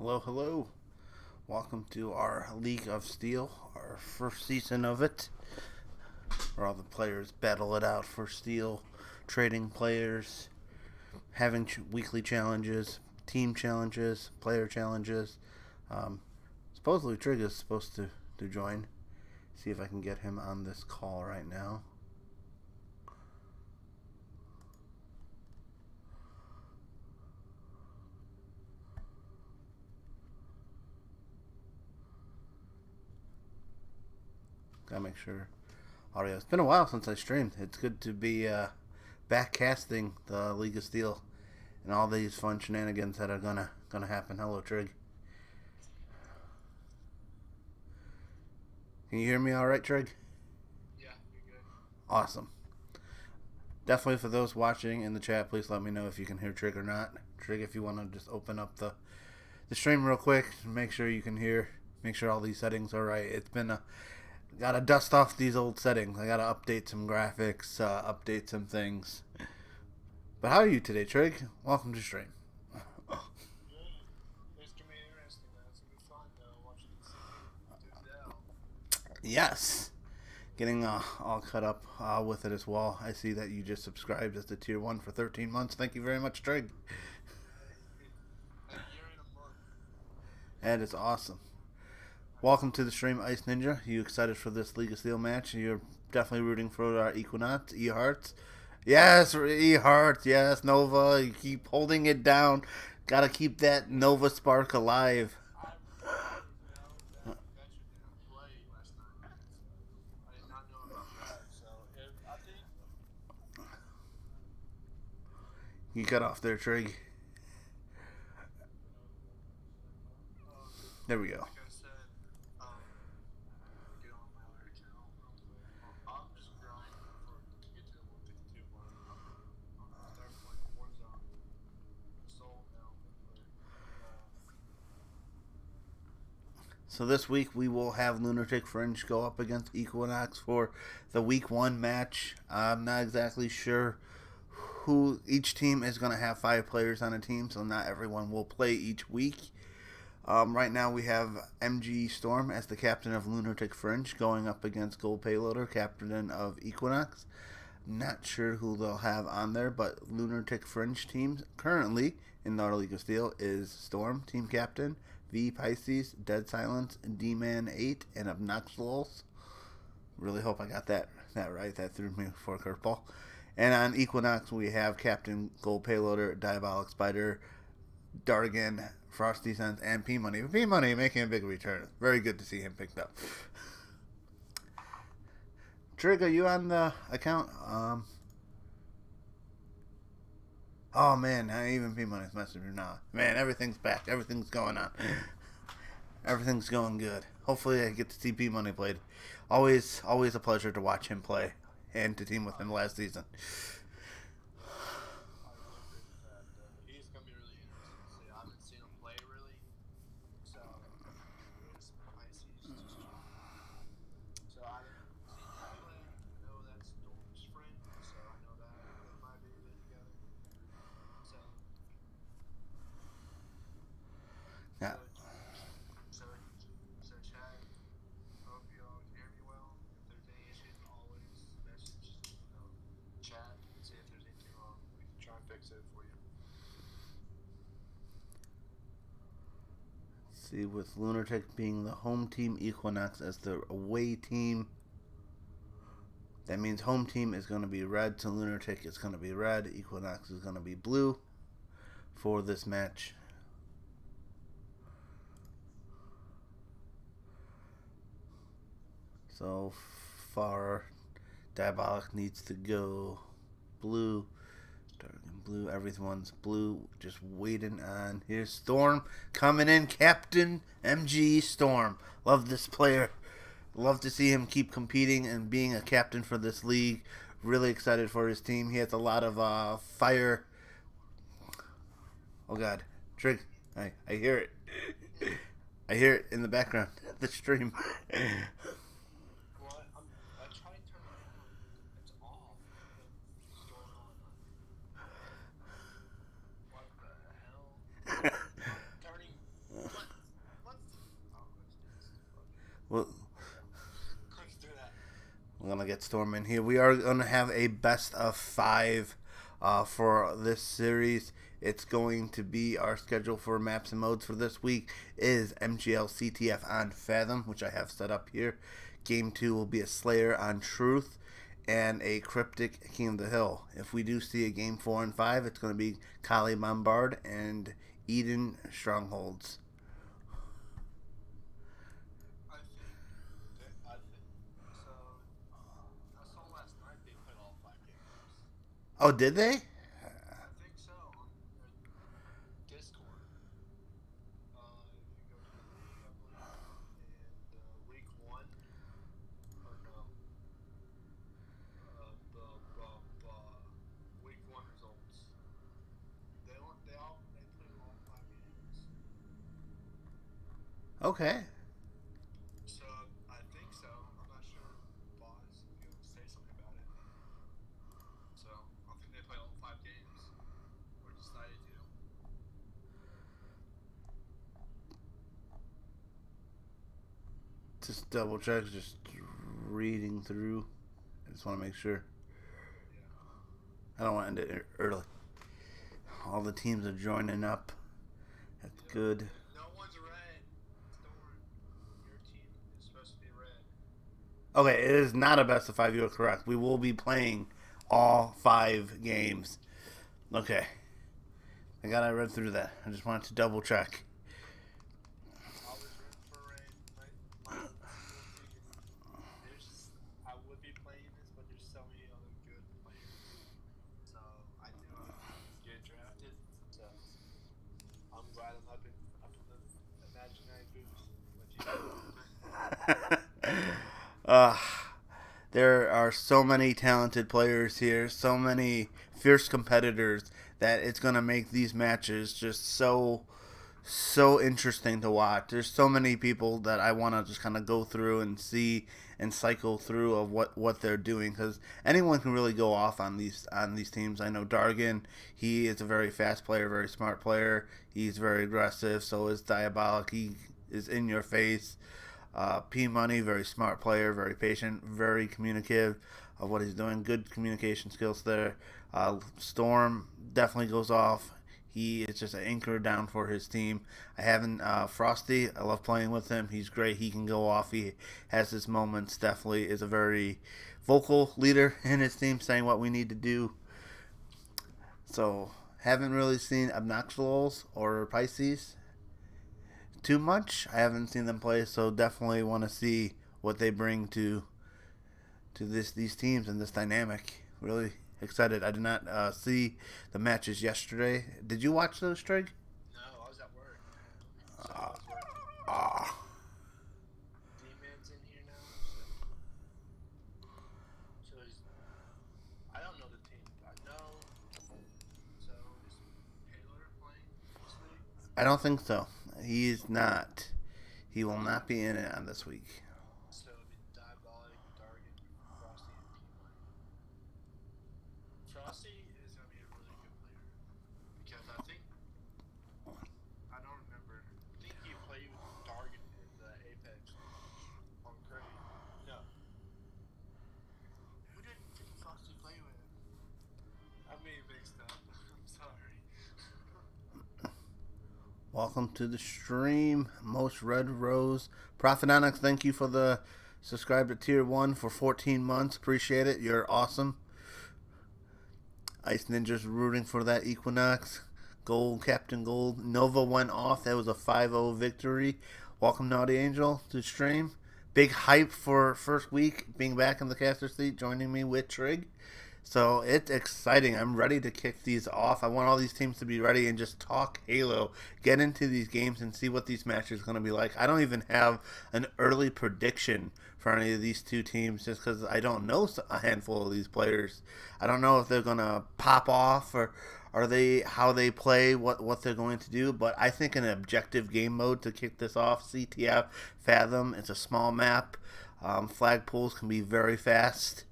Hello, hello. Welcome to our League of Steel, our first season of it, where all the players battle it out for steel, trading players, having weekly challenges, team challenges, player challenges. Um, Supposedly Trig is supposed to join. See if I can get him on this call right now. Gotta make sure audio. It's been a while since I streamed. It's good to be back casting the League of Steel and all these fun shenanigans that are gonna happen. Hello, Trig. Can you hear me all right, Trig? Yeah, you're good. Awesome. Definitely for those watching in the chat, please let me know if you can hear Trig or not. Trig, if you want to just open up the stream real quick, make sure you can hear, make sure all these settings are right. It's been gotta dust off these old settings. I gotta update some graphics, update some things. But how are you today, Trig? Welcome to stream. Good. It's gonna be interesting. It's gonna be fun watching you do Dell. Yes. Getting all cut up with it as well. I see that you just subscribed as the tier 1 for 13 months. Thank you very much, Trig. A year and a month. That is awesome. I Welcome know. to the stream, Ice Ninja. You excited for this League of Steel match? You're definitely rooting for our Equinox, E-Hearts. Yes, E-Hearts. Yes, Nova. You keep holding it down. Gotta keep that Nova spark alive. I reported, that Veteran didn't play last night. So I did not know about that. So if I think, You cut off there, Trig. There we go. like I said, let me get on my other account real quick. I'm just grinding to get to the 152 mark. I'm gonna start playing Warzone. Soul now. So this week we will have Lunatic Fringe go up against Equinox for the week 1 match. I'm not exactly sure who each team is going to have 5 players on a team, so not everyone will play each week. Right now we have MG Storm as the captain of Lunatic Fringe going up against Gold Payloader, captain of Equinox. Not sure who they'll have on there, but Lunatic Fringe teams currently in our League of Steel is Storm, team captain, V Pisces, Dead Silence, D-Man 8, and Obnoxious. Really hope I got that right. That threw me for a curveball. And on Equinox, we have Captain Gold Payloader, Diabolic Spider, Dargan, Frosty Sense, and P Money. P Money making a big return. Very good to see him picked up. Trig, are you on the account? Oh man, even P Money's messaging now. Man, everything's back. Everything's going on. Everything's going good. Hopefully, I get to see P Money played. Always a pleasure to watch him play and to team with him last season. I would agree with that. He's gonna be really interesting to see. I haven't seen him play really, so his Pisces just joined. So I haven't seen him play. I know that's Storm's friend, so I know that they might be really together. So Yeah. so so so Chad, hope you all can hear me well. If there's any issues, always message chat and see if there's anything wrong. We can try and fix it for you. See, with Lunatic being the home team, Equinox as the away team. That means home team is going to be red, so Lunatic is going to be red. Equinox is going to be blue for this match. So far, Diabolic needs to go blue. Dark and blue. Everyone's blue. Just waiting on. Here's Storm coming in. Captain MG Storm. Love this player. Love to see him keep competing and being a captain for this league. Really excited for his team. He has a lot of fire. Oh God, Trig. I hear it. I hear it in the background. The stream. What? I tried turning it on. It's off. What's going on? What the hell? Turning what I'm gonna get Storm in here. We are gonna have a best of 5 for this series. It's going to be our schedule for maps and modes for this week is MGL CTF on Fathom, which I have set up here. Game 2 will be a Slayer on Truth and a Cryptic King of the Hill. If we do see a game 4 and 5, it's going to be Kali Bombard and Eden Strongholds. I think so. I saw last night they played all 5 games. Oh, did they? I think so on Discord. If you go to the league, I believe, and week 1 or no, week 1 results. They played all 5 games. Okay. So I think so. I'm not sure. Boss, if you want to say something about it. So I think they played all 5 games, or decided to. Just double check, just reading through. I just want to make sure. Yeah. I don't want to end it early. All the teams are joining up. That's good. No one's red. Storm, your team is supposed to be red. Okay, it is not a best of 5. You are correct. We will be playing all 5 games. Okay. I read through that. I just wanted to double check. I was rooting for red. My I would be playing this, but there's so many other good players. So I knew I would get drafted. So I'm glad I'm up in the imaginary booth with you. uh, there are so many talented players here, so many fierce competitors that it's going to make these matches just so interesting to watch. There's so many people that I want to just kind of go through and see and cycle through of what they're doing, because anyone can really go off on these teams. I know Dargan, he is a very fast player, very smart player. He's very aggressive. So is Diabolic. He is in your face. P Money, very smart player, very patient, very communicative of what he's doing. Good communication skills there. Storm definitely goes off. He is just an anchor down for his team. I haven't Frosty. I love playing with him. He's great. He can go off. He has his moments. Definitely is a very vocal leader in his team, saying what we need to do. So haven't really seen Obnoxious or Pisces too much. I haven't seen them play, so definitely want to see what they bring to these teams and this dynamic. Really excited. I did not see the matches yesterday. Did you watch those, Trig? No, I was at work. So I was working. D-Man's in here now, so I don't know the team. I know. So is Taylor playing this week? I don't think so. He's not. He will not be in it on this week. So it'd be Diabolic, Dargan, Frosty, and P-Money. Frosty is going to be a really good player. Because I don't remember. I think he played with Dargan in the Apex on Curry. No. Who did Frosty play with? I'm being mixed up. I'm sorry. Welcome to the stream, Most Red Rose. Prophet Onyx, thank you for the subscribe to Tier 1 for 14 months. Appreciate it. You're awesome. Ice Ninja's rooting for that Equinox. Gold, Captain Gold. Nova went off. That was a 5-0 victory. Welcome, Naughty Angel, to the stream. Big hype for first week, being back in the caster seat, joining me with Trig. So it's exciting. I'm ready to kick these off. I want all these teams to be ready and just talk Halo, get into these games and see what these matches are going to be like. I don't even have an early prediction for any of these two teams just because I don't know a handful of these players. I don't know if they're going to pop off or are they how they play, what they're going to do. But I think an objective game mode to kick this off, CTF, Fathom, it's a small map. Flag pools can be very fast.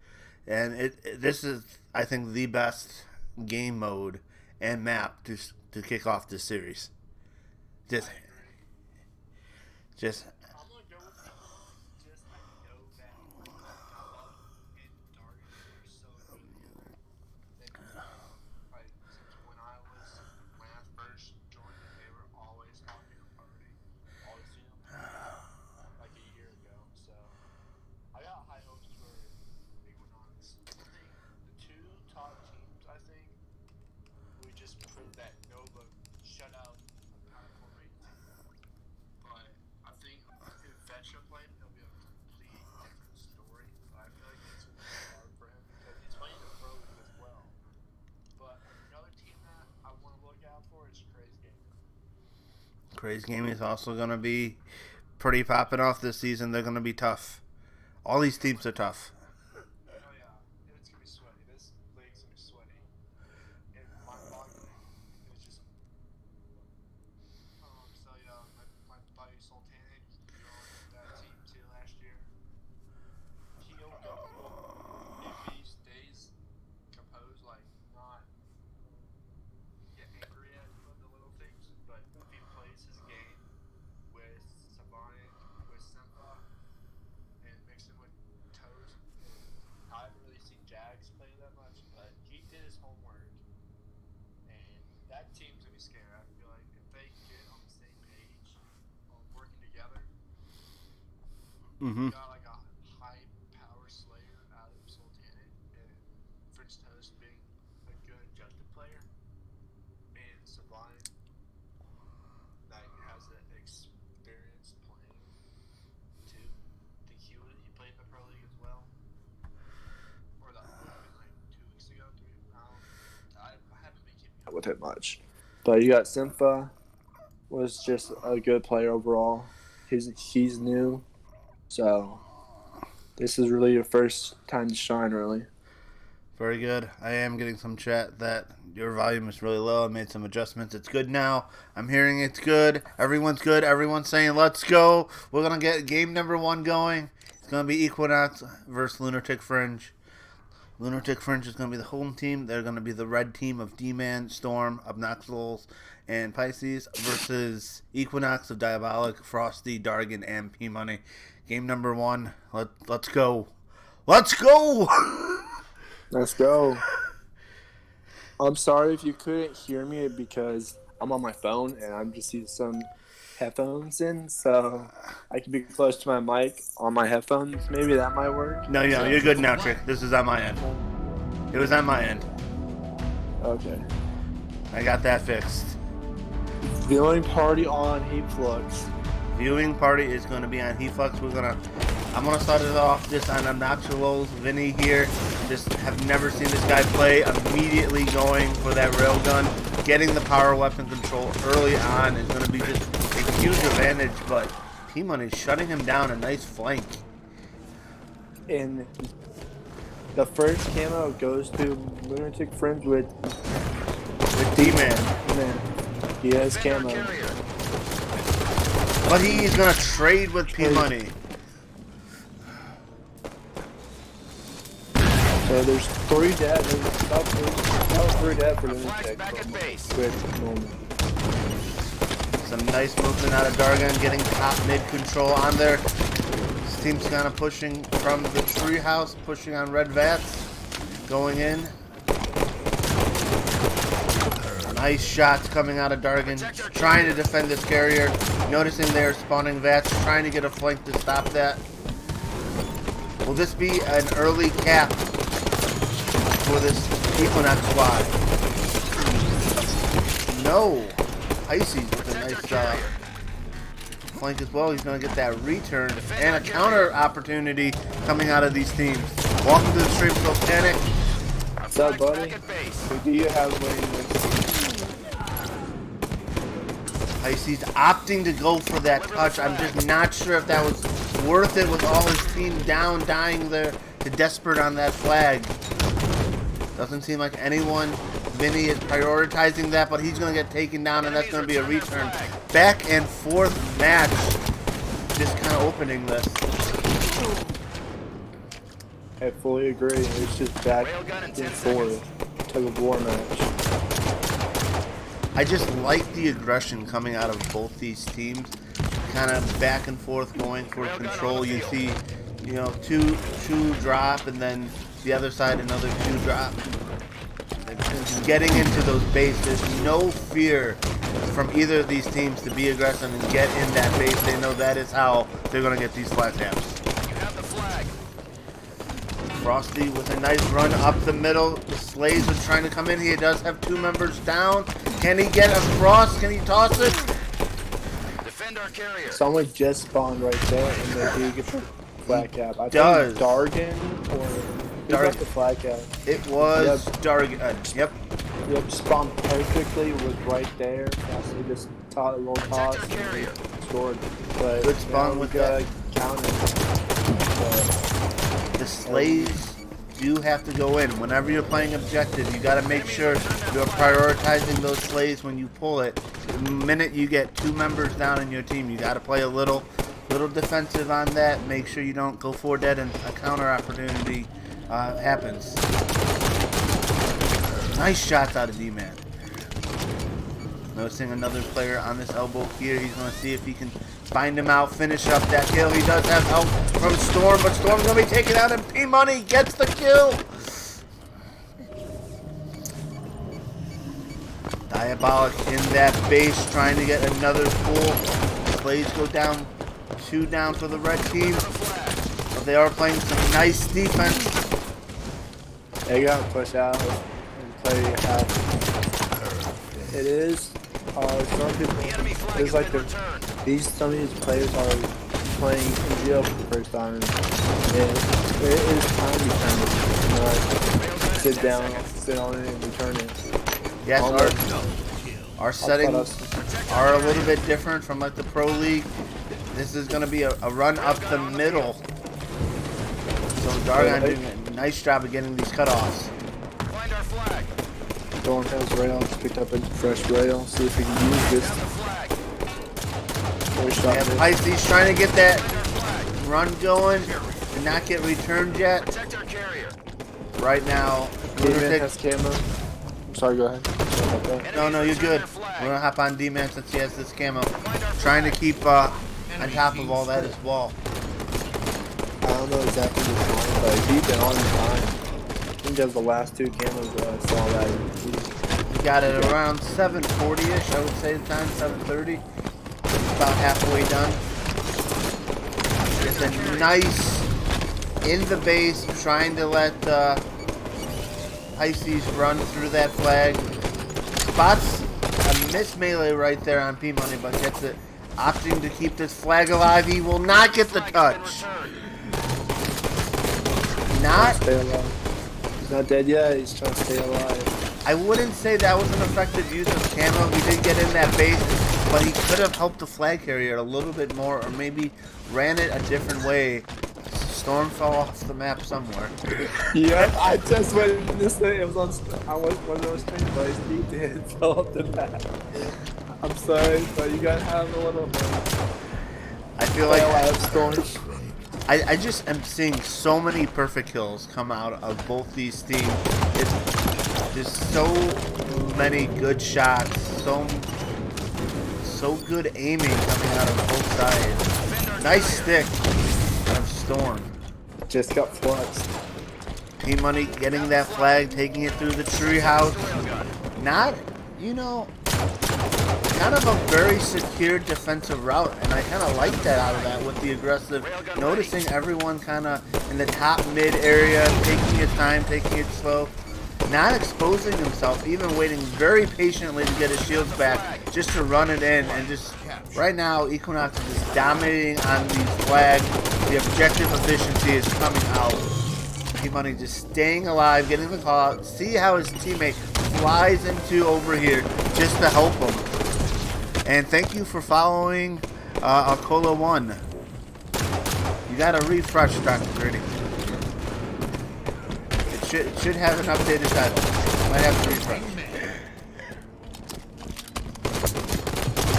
And this is, I think, the best game mode and map to kick off this series. Just I'm gonna go with Equinox. Just I know that I love Praise Gaming is also going to be pretty popping off this season. They're going to be tough. All these teams are tough. Oh yeah, it's gonna be sweaty. This league's gonna be sweaty and mind-boggling. It's just. So yeah, my buddy Sultanic, he owned that team too last year. He'll go if he stays composed, like not get angry at the little things, but if he plays his game with Sabonic, with Sempa, and mixing with Toast. I haven't really seen Jags play that much, but he did his homework, and that team's gonna be scary. I feel like if they get on the same page, working together, Mm-hmm. got like a high power slayer out of Sultanic, and Fringe Toast being a good adjusted player, and Sublime that has the experience playing too. I think he played in the Pro League as well. Or that would have been like 2 weeks ago, 3. I haven't been keeping up with it much. But you got Sympha, was just a good player overall. He's new, so this is really your first time to shine, really. Very good. I am getting some chat that your volume is really low. I made some adjustments. It's good now. I'm hearing it's good. Everyone's good. Everyone's saying, let's go. We're going to get game number 1 going. It's going to be Equinox versus Lunartic Fringe. Lunartic Fringe is going to be the home team. They're going to be the red team of D-Man, Storm, Obnoxials, and Pisces versus Equinox of Diabolic, Frosty, Dargan, and P-Money. Game number 1. Let's go. Let's go! Let's go. I'm sorry if you couldn't hear me because I'm on my phone and I'm just using some headphones in, so I can be close to my mic on my headphones. Maybe that might work. No, you're good now, Trick. This is on my end. It was on my end. Okay. I got that fixed. Viewing party on Heatflux. Viewing party is going to be on Heatflux. I'm going to start it off just on Obnoxials. Vinny here. Just have never seen this guy play. Immediately going for that railgun. Getting the power weapon control early on is going to be just a huge advantage, but P-Money's shutting him down. A nice flank. And the first camo goes to Lunatic Fringe with D-Man. Man, he has camo. But he's going to trade with P-Money. So there's 3 dead. There's about 3 dead for Lunatic. With Norman. Some nice movement out of Dargan, getting top mid control on there. This team's kind of pushing from the treehouse, pushing on red vats, going in. Nice shots coming out of Dargan, trying to defend this carrier. Noticing they're spawning vats, trying to get a flank to stop that. Will this be an early cap for this Equinox squad? No. Pisces with a nice flank as well. He's going to get that return and a counter opportunity coming out of these teams. Welcome to the stream, Sultanic. What's up, buddy? Who do you have winning this? Pisces opting to go for that touch. I'm just not sure if that was worth it with all his team down, dying there to desperate on that flag. Doesn't seem like anyone. Vinny is prioritizing that, but he's going to get taken down, and that's going to be a return. Back and forth match. Just kind of opening this. I fully agree. It's just back and forth. Tug of war match. I just like the aggression coming out of both these teams. Kind of back and forth going for control. You see, two drop, and then the other side another 2 drop. Getting into those bases, no fear from either of these teams to be aggressive and get in that base. They know that is how they're going to get these flat taps. You have the flag. Frosty with a nice run up the middle. The Slays are trying to come in. He does have 2 members down. Can he get across? Can he toss it? Defend our carrier. Someone just spawned right there, and they do get the flag cap. I Does. think Dargan or who got the flag cap? It was Dargan. Yep. Yep, spawned perfectly, was right there. Frosty just little toss, Protect our carrier. scored. But Good spawn with that. Counter. The slays do have to go in. Whenever you're playing objective, you got to make sure you're prioritizing those slays when you pull it. The minute you get 2 members down in your team, you got to play a little defensive on that. Make sure you don't go 4 dead and a counter opportunity happens. Nice shots out of D-Man. Noticing another player on this elbow here. He's going to see if he can find him out, finish up that kill. He does have help from Storm, but Storm's going to be taken out, and P-Money gets the kill. Diabolic in that base, trying to get another pull. Slays go down, 2 down for the red team, but they are playing some nice defense. They got to push out and play out. It is. Some people, there's like some of these players are playing in jail for the first time. And it is time to kind of sit down, sit on it, and return it. Yes, our settings are a little bit different from like the Pro League. This is going to be a run up the middle. So Dargon doing a nice job of getting these cutoffs. Find our flag. Storm has rail, just picked up a fresh rail, see if we can use this. Pisces trying to get that run going, and not get returned yet. Protect our carrier. Right now, D-Man has camo. I'm sorry, go ahead. No, you're good. We're gonna hop on D-Man since he has this camo. Trying to keep on top of all that as well. I don't know exactly what's on, but he's been on time. I think that's the last 2 camos that I saw that. We got it around 7:40ish, I would say the time, 7:30. About halfway done. It's a nice in the base, trying to let Pisces run through that flag. Spots a miss melee right there on P-Money, but gets it. Opting to keep this flag alive. He will not get the touch. Not. Stay alive. He's not dead yet. He's trying to stay alive. I wouldn't say that was an effective use of camo. He did get in that base, but he could have helped the flag carrier a little bit more, or maybe ran it a different way. Storm fell off the map somewhere. Yeah, I just went to say it was on. I wasn't on stream, but he did fall off the map. I'm sorry, but you gotta have a little. I feel like Storm. I just am seeing so many perfect kills come out of both these teams. It's just so many good shots, so good aiming coming out of both sides. Nice stick out of Storm. Just got fluxed. P-Money getting that flag, taking it through the treehouse. Not, kind of a very secure defensive route, and I kind of like that out of that with the aggressive. Noticing everyone kind of in the top mid area, taking your time, taking it slow. Not exposing himself, even waiting very patiently to get his shields back, just to run it in. And just right now, Equinox is just dominating on these flags. The objective efficiency is coming out. P-Money just staying alive, getting the call out. See how his teammate flies into over here just to help him. And thank you for following Alcola 1. You got to refresh, Dr. Gritty. It should have an updated title. Might have to refresh.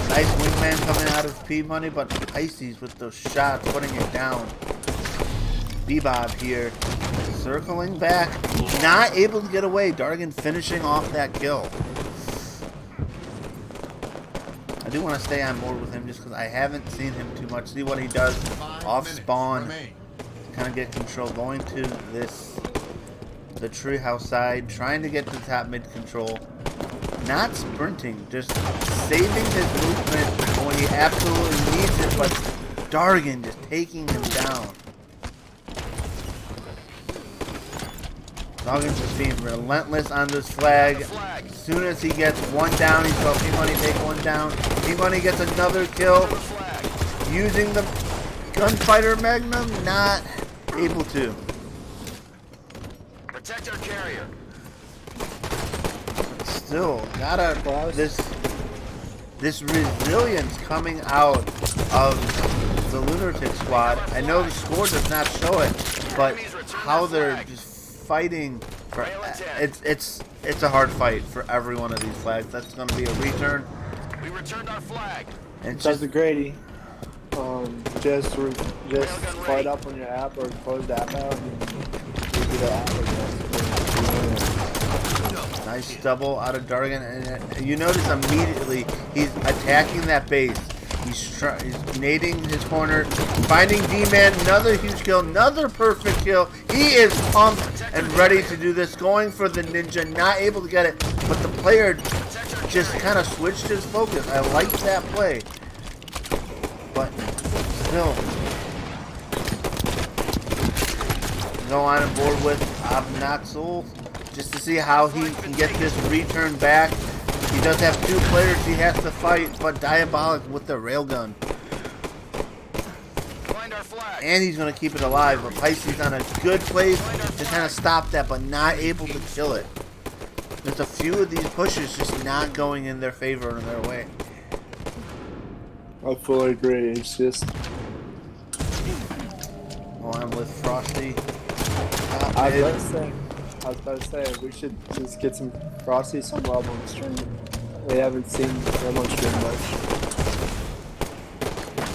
Nice wingman coming out of P-Money, but Pisces with those shots, putting it down. Bebob here, circling back, not able to get away. Dargan finishing off that kill. I do want to stay on board with him just because I haven't seen him too much. See what he does off spawn. Kind of get control. Going to the treehouse side, trying to get to top mid control. Not sprinting, just saving his movement when he absolutely needs it, but Dargan just taking him down. Dargan's just being relentless on this flag. As soon as he gets one down, he saw P-Money take one down. P-Money gets another kill. Using the gunfighter magnum, not able to. Protect our carrier. Still, gotta this resilience coming out of the Lunartic squad. I know the score does not show it, but how they're just fighting for it's a hard fight for every one of these flags. That's going to be a return. We returned our flag. And That's a Grady. Just fight up on your app or close the app out and do the app again. nice double out of Dargan, and you notice immediately he's attacking that base. He's nading his corner, finding D-Man, another huge kill, another perfect kill. He is pumped and ready to do this, going for the ninja, not able to get it, but the player just kind of switched his focus. I like that play, but still, go on board with Obnoxul just to see how he can get this return back. He does have two players he has to fight, but Diabolic with the railgun. And he's going to keep it alive, but Pisces on a good place to kind of stop that, but not able to kill it. There's a few of these pushes just not going in their favor or in their way. I fully agree. It's just... Well, I'm with Frosty. I was about to say, we should just get some Frosty some love on the stream. We haven't seen him on stream much.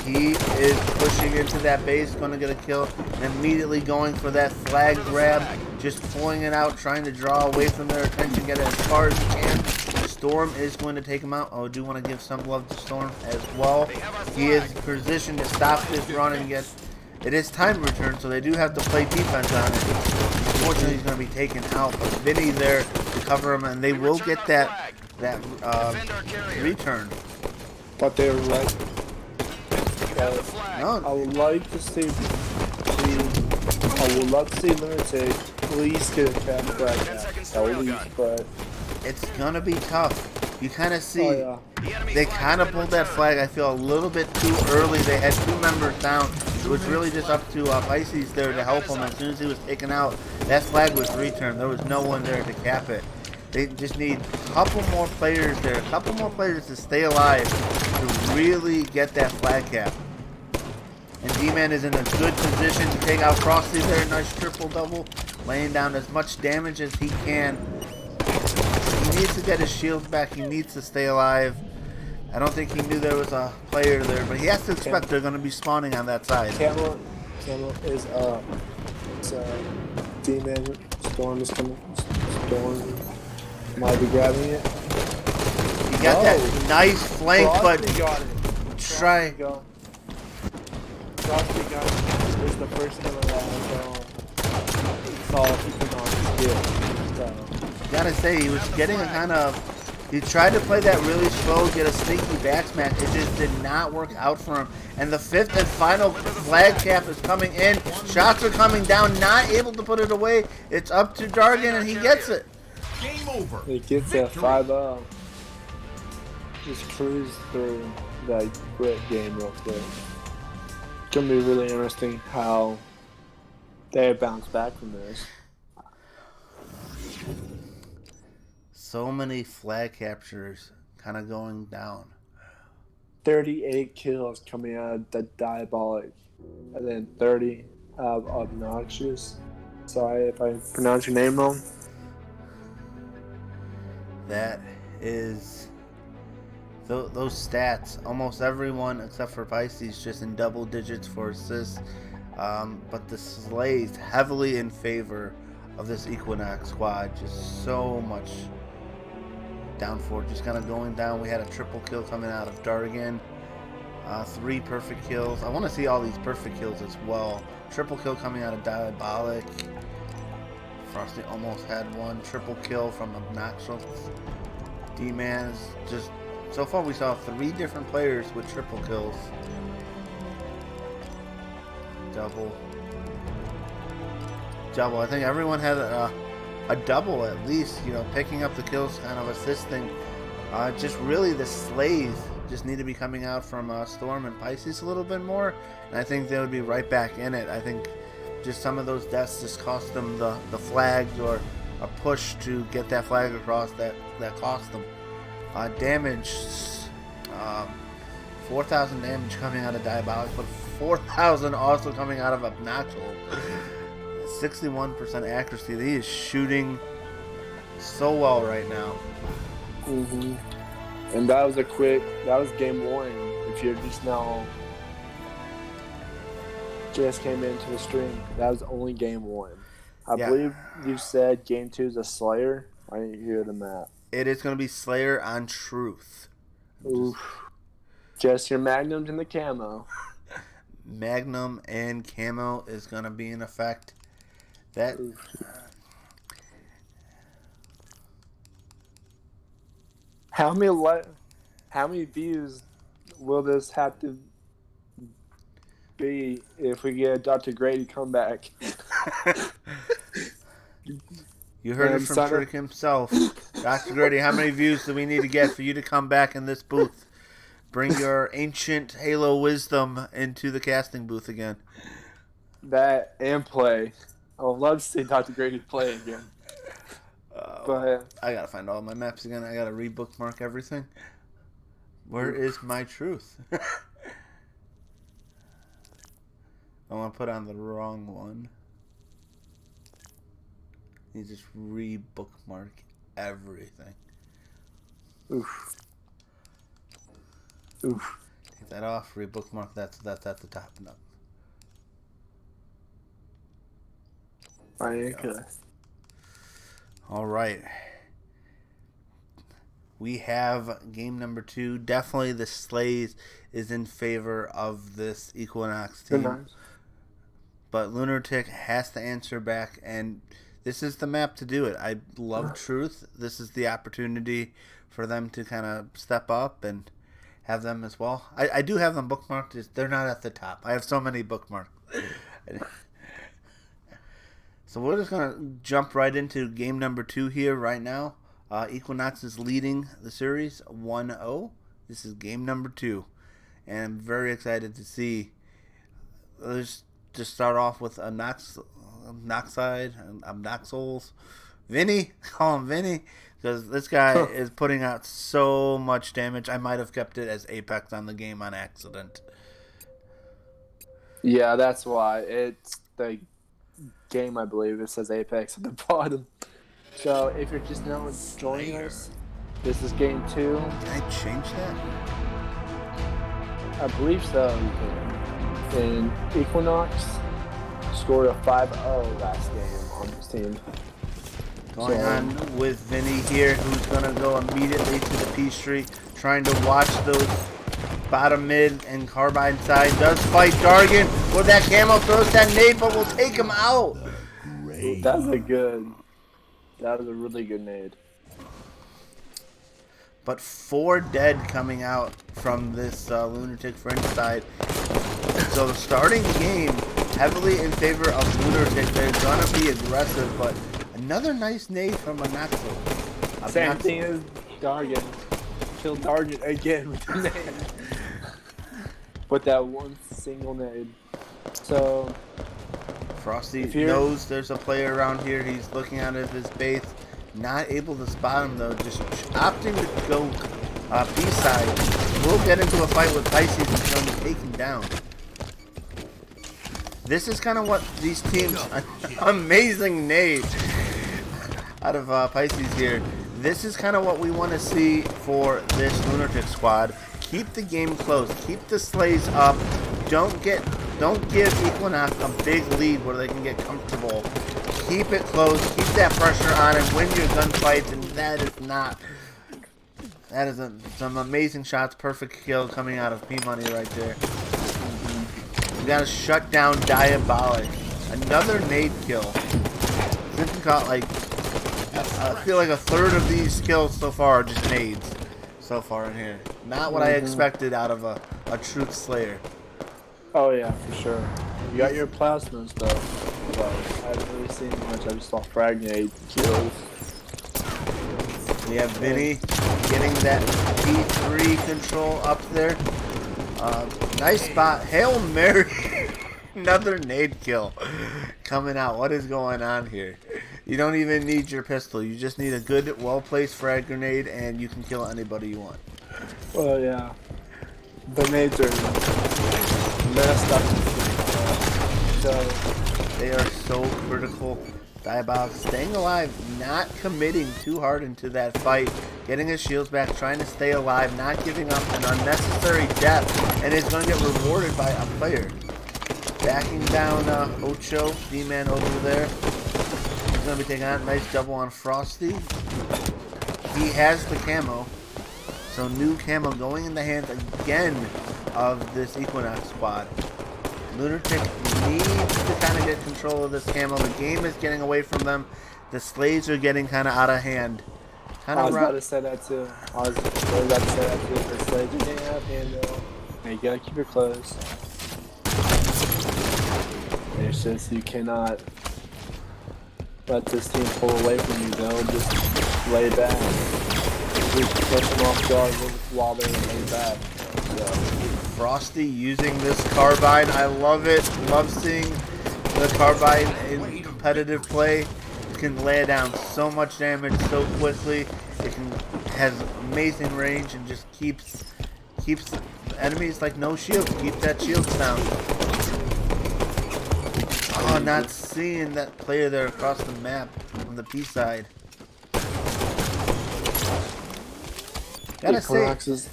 He is pushing into that base, going to get a kill, and immediately going for that flag grab, just pulling it out, trying to draw away from their attention, get it as far as he can. Storm is going to take him out. Oh, I do want to give some love to Storm as well. He is positioned to stop this run and get... It is time return, so they do have to play defense on it. Unfortunately, he's going to be taken out, but Vinny there to cover him, and they will get that return. But they were right. No. I would like to see Lunartic please get a cap flag at least, but it's gonna be tough. You kind of see they kind of pulled that flag. I feel a little bit too early. They had two members down. It was really just up to Pisces there to help him. As soon as he was taken out, that flag was returned. There was no one there to cap it. They just need a couple more players there, a couple more players to stay alive to really get that flag cap. And D-Man is in a good position to take out Frosty there. Nice triple-double, laying down as much damage as he can. He needs to get his shields back. He needs to stay alive. I don't think he knew there was a player there, but he has to expect they're going to be spawning on that side. Camel is up. So D-Man, Storm is coming. Storm might be grabbing it. He got that nice flank, but got it. try. Frosty got it. It was the first time I saw Equinox get. So. Gotta say, he was getting a kind of... He tried to play that really slow, get a sneaky back smash. It just did not work out for him. And the fifth and final flag cap is coming in. Shots are coming down, not able to put it away. It's up to Dargan, and he gets it. Game over. He gets a 5-0. Just cruise through that great game real quick. It's gonna be really interesting how they bounce back from this. So many flag captures kind of going down. 38 kills coming out of the Diabolic, and then 30 of Obnoxious. Sorry if I pronounce your name wrong. That is... Those stats, almost everyone except for Pisces just in double digits for assists. But the slays heavily in favor of this Equinox squad. Just so much down for it. Just kind of going down. We had a triple kill coming out of Dargan. 3 perfect kills. I want to see all these perfect kills as well. Triple kill coming out of Diabolic. Frosty almost had one. Triple kill from Obnoxious. D-Man's just... So far we saw 3 different players with triple kills. Double. I think everyone had a double at least, you know, picking up the kills, kind of assisting. Just really the slays just need to be coming out from Storm and Pisces a little bit more, and I think they would be right back in it. I think just some of those deaths just cost them the flags or a push to get that flag across that cost them. Damage 4,000 damage coming out of Diabolic, but 4,000 also coming out of Obnoxious. 61% accuracy. He is shooting so well right now. And that was game 1. If you're just came into the stream, that was only game 1. I believe you said game 2 is a Slayer. I didn't hear the map. It is going to be Slayer on Truth. Oof. Just your Magnums and the camo. Magnum and camo is going to be in effect. That. How many views will this have to be if we get Dr. Grady come back? You heard it from Trick himself. Dr. Grady, how many views do we need to get for you to come back in this booth? Bring your ancient Halo wisdom into the casting booth again. That and play. I would love to see Dr. Grady play again. But I gotta find all my maps again. I gotta re-bookmark everything. Where is my truth? I want to put on the wrong one. You just re-bookmark everything. Oof. Take that off. Re-bookmark. That's at the top. No. Okay. All right. We have game number 2. Definitely the Slays is in favor of this Equinox team. Nice. But Lunartic has to answer back, and this is the map to do it. I love Truth. This is the opportunity for them to kind of step up and have them as well. I do have them bookmarked. They're not at the top. I have so many bookmarked. So we're just going to jump right into game number 2 here right now. Equinox is leading the series 1-0. This is game number 2. And I'm very excited to see. Let's just start off with Noxide and Obnoxols. Vinny, call him Vinny. Because this guy is putting out so much damage. I might have kept it as Apex on the game on accident. Yeah, that's why. It's the game, I believe. It says Apex at the bottom. So if you're just now joining us, this is game 2. Can I change that? I believe so. And Equinox scored a 5-0 last game on this team. Going on with Vinny here, who's going to go immediately to the P Street, trying to watch those bottom mid and carbine side. Does fight Dargan with that camo, throws that nade, but will take him out. That was a really good nade. But 4 dead coming out from this Lunartic Fringe side. So starting the game heavily in favor of Lunartic. They're going to be aggressive, but another nice nade from Obnoxols. Same thing as Dargan. Kill Dargan again with the nade. With that one single nade. So Frosty knows there's a player around here. He's looking out of his base. Not able to spot him, though. Just opting to go B-side. We'll get into a fight with Pisces until he's taken down. This is kind of what these teams... Amazing nade out of Pisces here. This is kind of what we want to see for this Lunatic squad. Keep the game close. Keep the Slays up. Don't give Equinox a big lead where they can get comfortable. Keep it close. Keep that pressure on and win your gunfights. And that is some amazing shots. Perfect kill coming out of P-Money right there. We got to shut down Diabolic. Another nade kill. Simpson caught I feel like a third of these kills so far are just nades so far in here. Not what I expected out of a Truth Slayer. Oh yeah, for sure. You got your plasmas though. But I haven't really seen much. I just saw frag nade kills. We have Vinny getting that P3 control up there. Nice spot. Hail Mary. Another nade kill coming out. What is going on here? You don't even need your pistol. You just need a good, well-placed frag grenade, and you can kill anybody you want. Well, yeah. The nades are messed up. So They are so critical. Diabolic staying alive, not committing too hard into that fight, getting his shields back, trying to stay alive, not giving up an unnecessary death, and is going to get rewarded by a player. Backing down Ocho, D-Man over there. He's going to be taking on a nice double on Frosty. He has the camo. So new camo going in the hands again of this Equinox squad. Lunartic needs to kind of get control of this camo. The game is getting away from them. The slaves are getting kind of out of hand. I was about to say that too. I was about to say that too. The slaves are getting out of hand though. And you gotta keep it close. It's just you cannot let this team pull away from you though. Just lay back. Just push them off guard while they're laid back. So. Frosty using this carbine. I love it. Love seeing the carbine in competitive play. It can lay down so much damage so quickly. It has amazing range and just keeps enemies like no shields. Keep that shields down. Oh, not seeing that player there across the map on the P side. Gotta Equinox say, is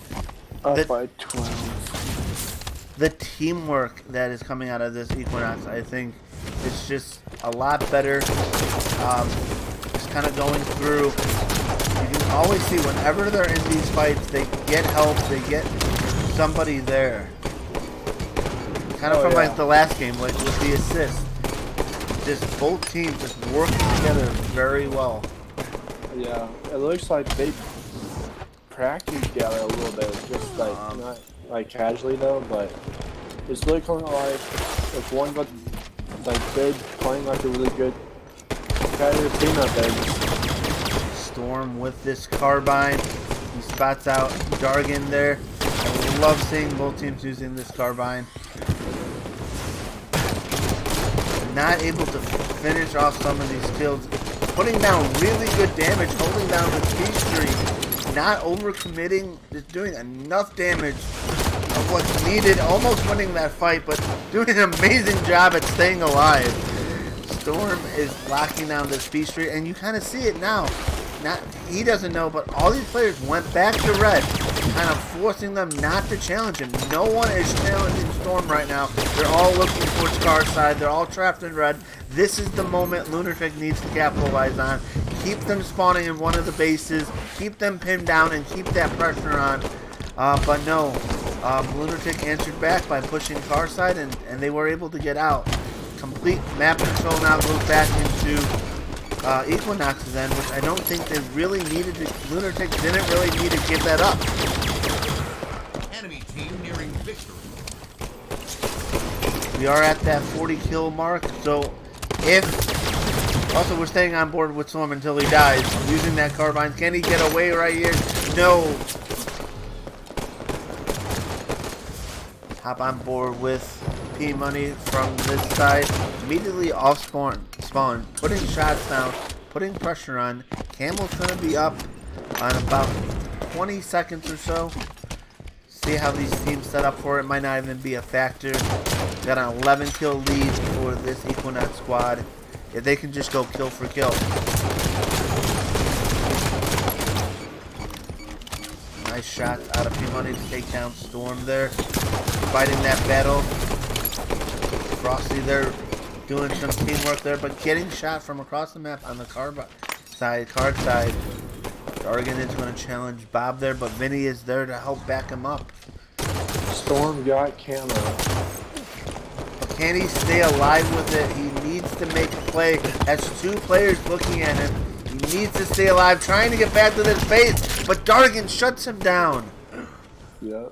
up by 12. The teamwork that is coming out of this Equinox, I think, is just a lot better. Just kind of going through. You can always see whenever they're in these fights, they get help, they get somebody there. Kind of from like the last game, like with the assist. Just both teams just working together very well. Yeah, it looks like they practice together a little bit, just like not like casually though, but it's looking like if one got like they're playing like a really good competitive team out there. Storm with this carbine. He spots out Dargan there. I love seeing both teams using this carbine. Not able to finish off some of these kills. Putting down really good damage, holding down the T-Streak. Not overcommitting, just doing enough damage of what's needed. Almost winning that fight, but doing an amazing job at staying alive. Storm is locking down this T-Streak, and you kind of see it now. He doesn't know, but all these players went back to red, kind of forcing them not to challenge him. No one is challenging Storm right now. They're all looking towards car side. They're all trapped in red. This is the moment Lunartic needs to capitalize on. Keep them spawning in one of the bases. Keep them pinned down and keep that pressure on. But no, Lunartic answered back by pushing car side, and they were able to get out. Complete map control now goes back into Equinox's end, which I don't think they really needed to. Lunartic didn't really need to give that up. Enemy team nearing victory. We are at that 40 kill mark, so also we're staying on board with Storm until he dies, using that carbine. Can he get away right here? No. Hop on board with P-Money from this side. Immediately off spawn, putting shots down, putting pressure on. Camel's gonna be up on about 20 seconds or so. See how these teams set up for it. Might not even be a factor. Got an 11 kill lead for this Equinox squad. If they can just go kill for kill. Nice shot out of P-Money to take down Storm there. Fighting that battle. Frosty there doing some teamwork there, but getting shot from across the map on the card side. Dargan is going to challenge Bob there, but Vinny is there to help back him up. Storm got camo. Can he stay alive with it? He needs to make a play. Has two players looking at him. He needs to stay alive, trying to get back to this base, but Dargan shuts him down. Yeah,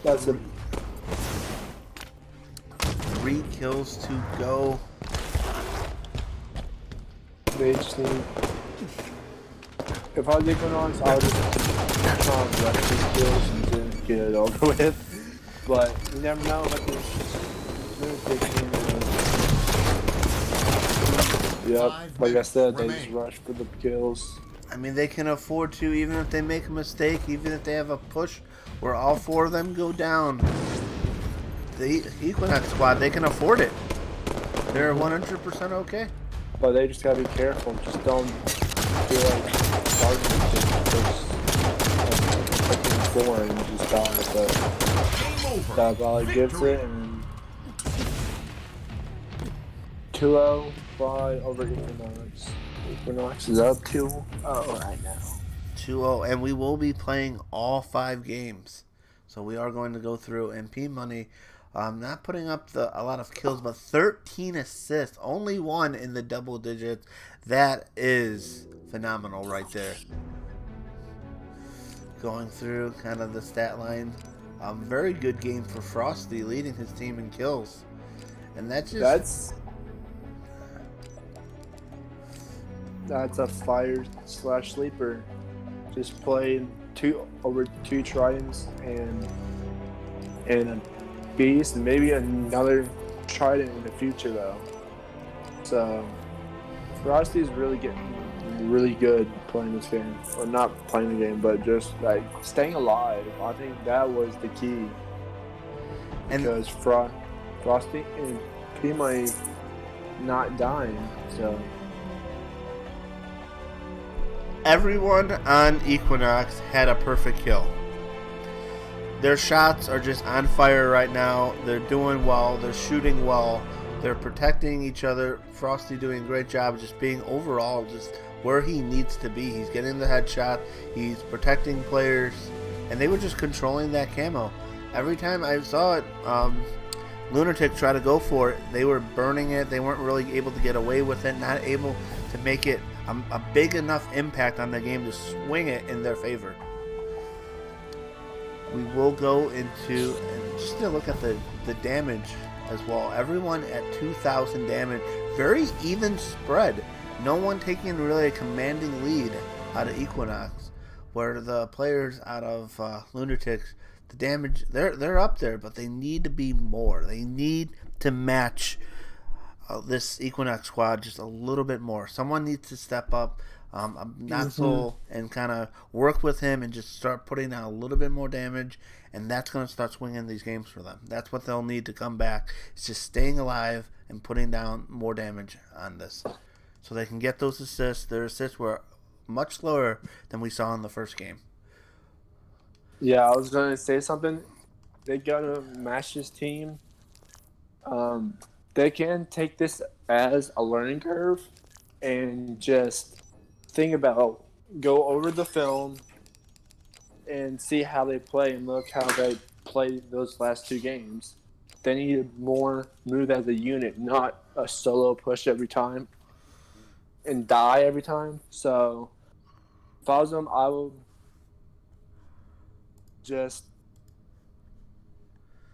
that's a 3 kills to go. They just need. If I was Equinox, I would just try and rush these kills and then get it over with. But you never know what this team is. Yep, like I said, they just rush for the kills. I mean, they can afford to, even if they make a mistake, even if they have a push where all 4 of them go down. The Equinox squad, they can afford it. They're 100% okay. But they just gotta be careful. Just don't feel like starting just four and just die. But that's all it gives it. And 2-0 by over Equinox. Equinox is up 2-0 right now. 2-0, and we will be playing all 5 games. So we are going to go through MP Money. Not putting up a lot of kills, but 13 assists. Only 1 in the double digits. That is phenomenal right there. Going through kind of the stat line. Very good game for Frosty, leading his team in kills. And that's a fire/sleeper. Just played over 2 tridents and a beast, and maybe another trident in the future though. So Frosty's really getting really good playing this game. Or not playing the game, but just like staying alive. I think that was the key. Because Frosty and P might not dying, so everyone on Equinox had a perfect kill. Their shots are just on fire right now. They're doing well. They're shooting well. They're protecting each other. Frosty doing a great job of just being overall just where he needs to be. He's getting the headshot. He's protecting players. And they were just controlling that camo. Every time I saw it, Lunartic try to go for it, they were burning it. They weren't really able to get away with it. Not able to make it a big enough impact on the game to swing it in their favor. We will go into, and just to look at the damage as well. Everyone at 2,000 damage. Very even spread. No one taking really a commanding lead out of Equinox. Where the players out of Lunatics, the damage, they're up there, but they need to be more. They need to match this Equinox squad just a little bit more. Someone needs to step up. And kind of work with him and just start putting out a little bit more damage, and that's going to start swinging these games for them. That's what they'll need to come back. It's just staying alive and putting down more damage on this, so they can get those assists. Their assists were much slower than we saw in the first game. Yeah, I was going to say something. They got to match this team. They can take this as a learning curve and just think about, go over the film and see how they play and look how they played those last 2 games. They need more move as a unit, not a solo push every time and die every time. So if I was them, I would just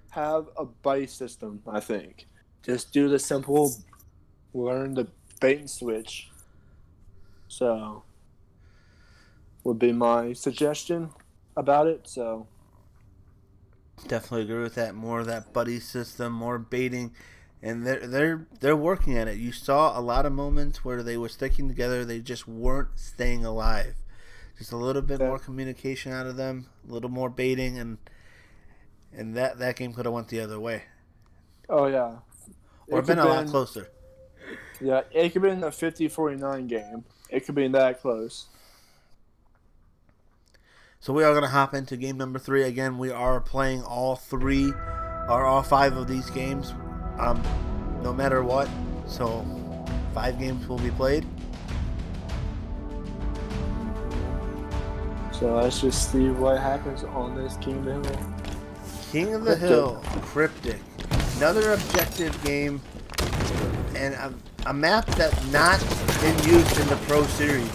have a buddy system, I think. Just do the simple, learn the bait and switch. So, would be my suggestion about it. So, definitely agree with that. More of that buddy system, more baiting, and they're working at it. You saw a lot of moments where they were sticking together. They just weren't staying alive. Just a little bit more communication out of them, a little more baiting, and that game could have went the other way. Oh yeah, or been a lot closer. Yeah, it could have been a 50-49 game. It could be that close. So we are going to hop into game number 3. Again, we are playing all 5 of these games, no matter what. So 5 games will be played. So let's just see what happens on this King of the Hill. King of the Hill, Cryptic. Another objective game, and a map that's not been used in the Pro Series.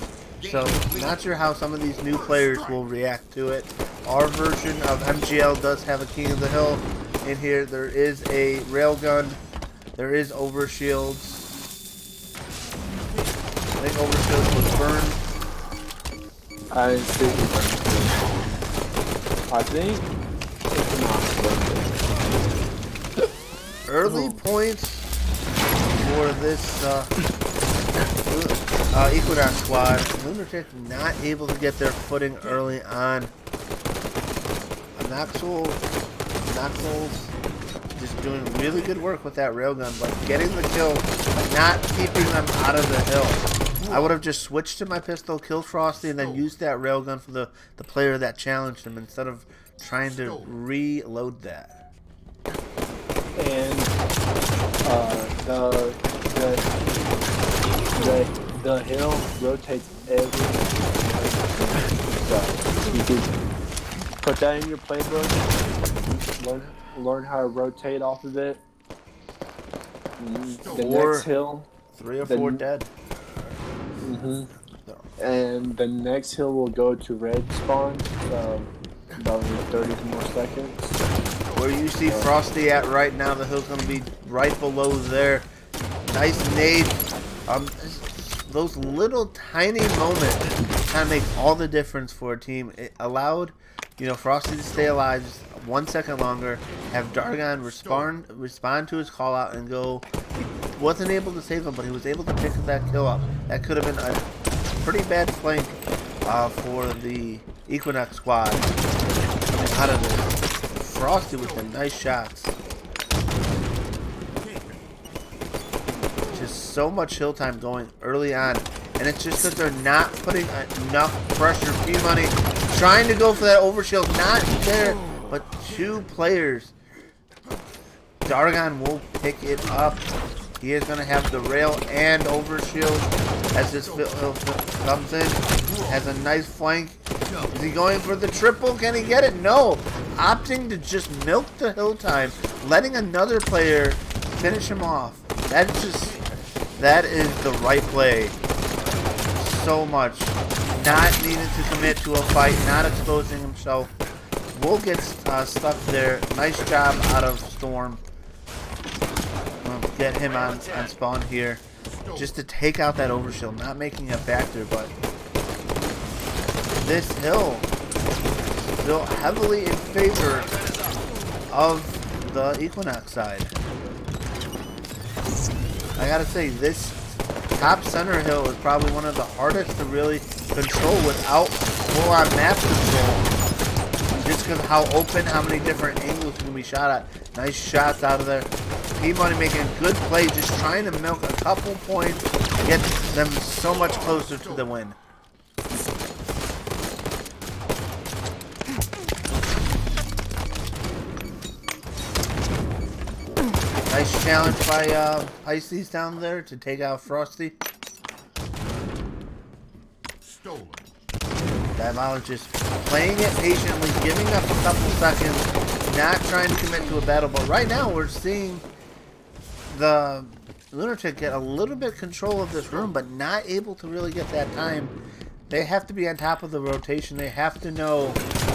So, not sure how some of these new players will react to it. Our version of MGL does have a King of the Hill in here. There is a railgun. There is overshields. I think overshields was burned. I didn't see it burned. I think it's not burned. Early points for this Equinox squad. Lunatic not able to get their footing early on. Noxel just doing really good work with that railgun, but getting the kill, but not keeping them out of the hill. I would have just switched to my pistol, killed Frosty, and then used that railgun for the player that challenged him instead of trying to reload that. And the hill rotates every. So you can put that in your playbook. Learn how to rotate off of it. The next hill, 3 or 4 dead. And the next hill will go to red spawn. So about 30 more seconds. Where you see Frosty at right now, the hill's going to be right below there. Nice nade. Those little tiny moments kind of make all the difference for a team. It allowed, Frosty to stay alive just 1 second longer, have Dargon respond to his call out and go. He wasn't able to save him, but he was able to pick that kill up. That could have been a pretty bad flank for the Equinox squad coming out of this. Frosty with the nice shots. Just so much hill time going early on. And it's just that they're not putting enough pressure. P-Money trying to go for that overshield. Not there, but 2 players. Dargon will pick it up. He is going to have the rail and overshield as this hill comes in. Has a nice flank. Is he going for the triple? Can he get it? No. Opting to just milk the hill time. Letting another player finish him off. That is the right play. So much. Not needing to commit to a fight. Not exposing himself. Will get stuck there. Nice job out of Storm. Get him on spawn here. Just to take out that overshield. Not making a factor, but this hill still heavily in favor of the Equinox side. I gotta say, this top center hill is probably one of the hardest to really control without full-on map control. Just because how open, how many different angles can be shot at. Nice shots out of there. P-Money making a good play, just trying to milk a couple points, get them so much closer to the win. Nice challenge by Pisces down there to take out Frosty. Stolen. Diabologist just playing it patiently, giving up a couple seconds, not trying to commit to a battle. But right now we're seeing the Lunatic get a little bit control of this room, but not able to really get that time. They have to be on top of the rotation. They have to know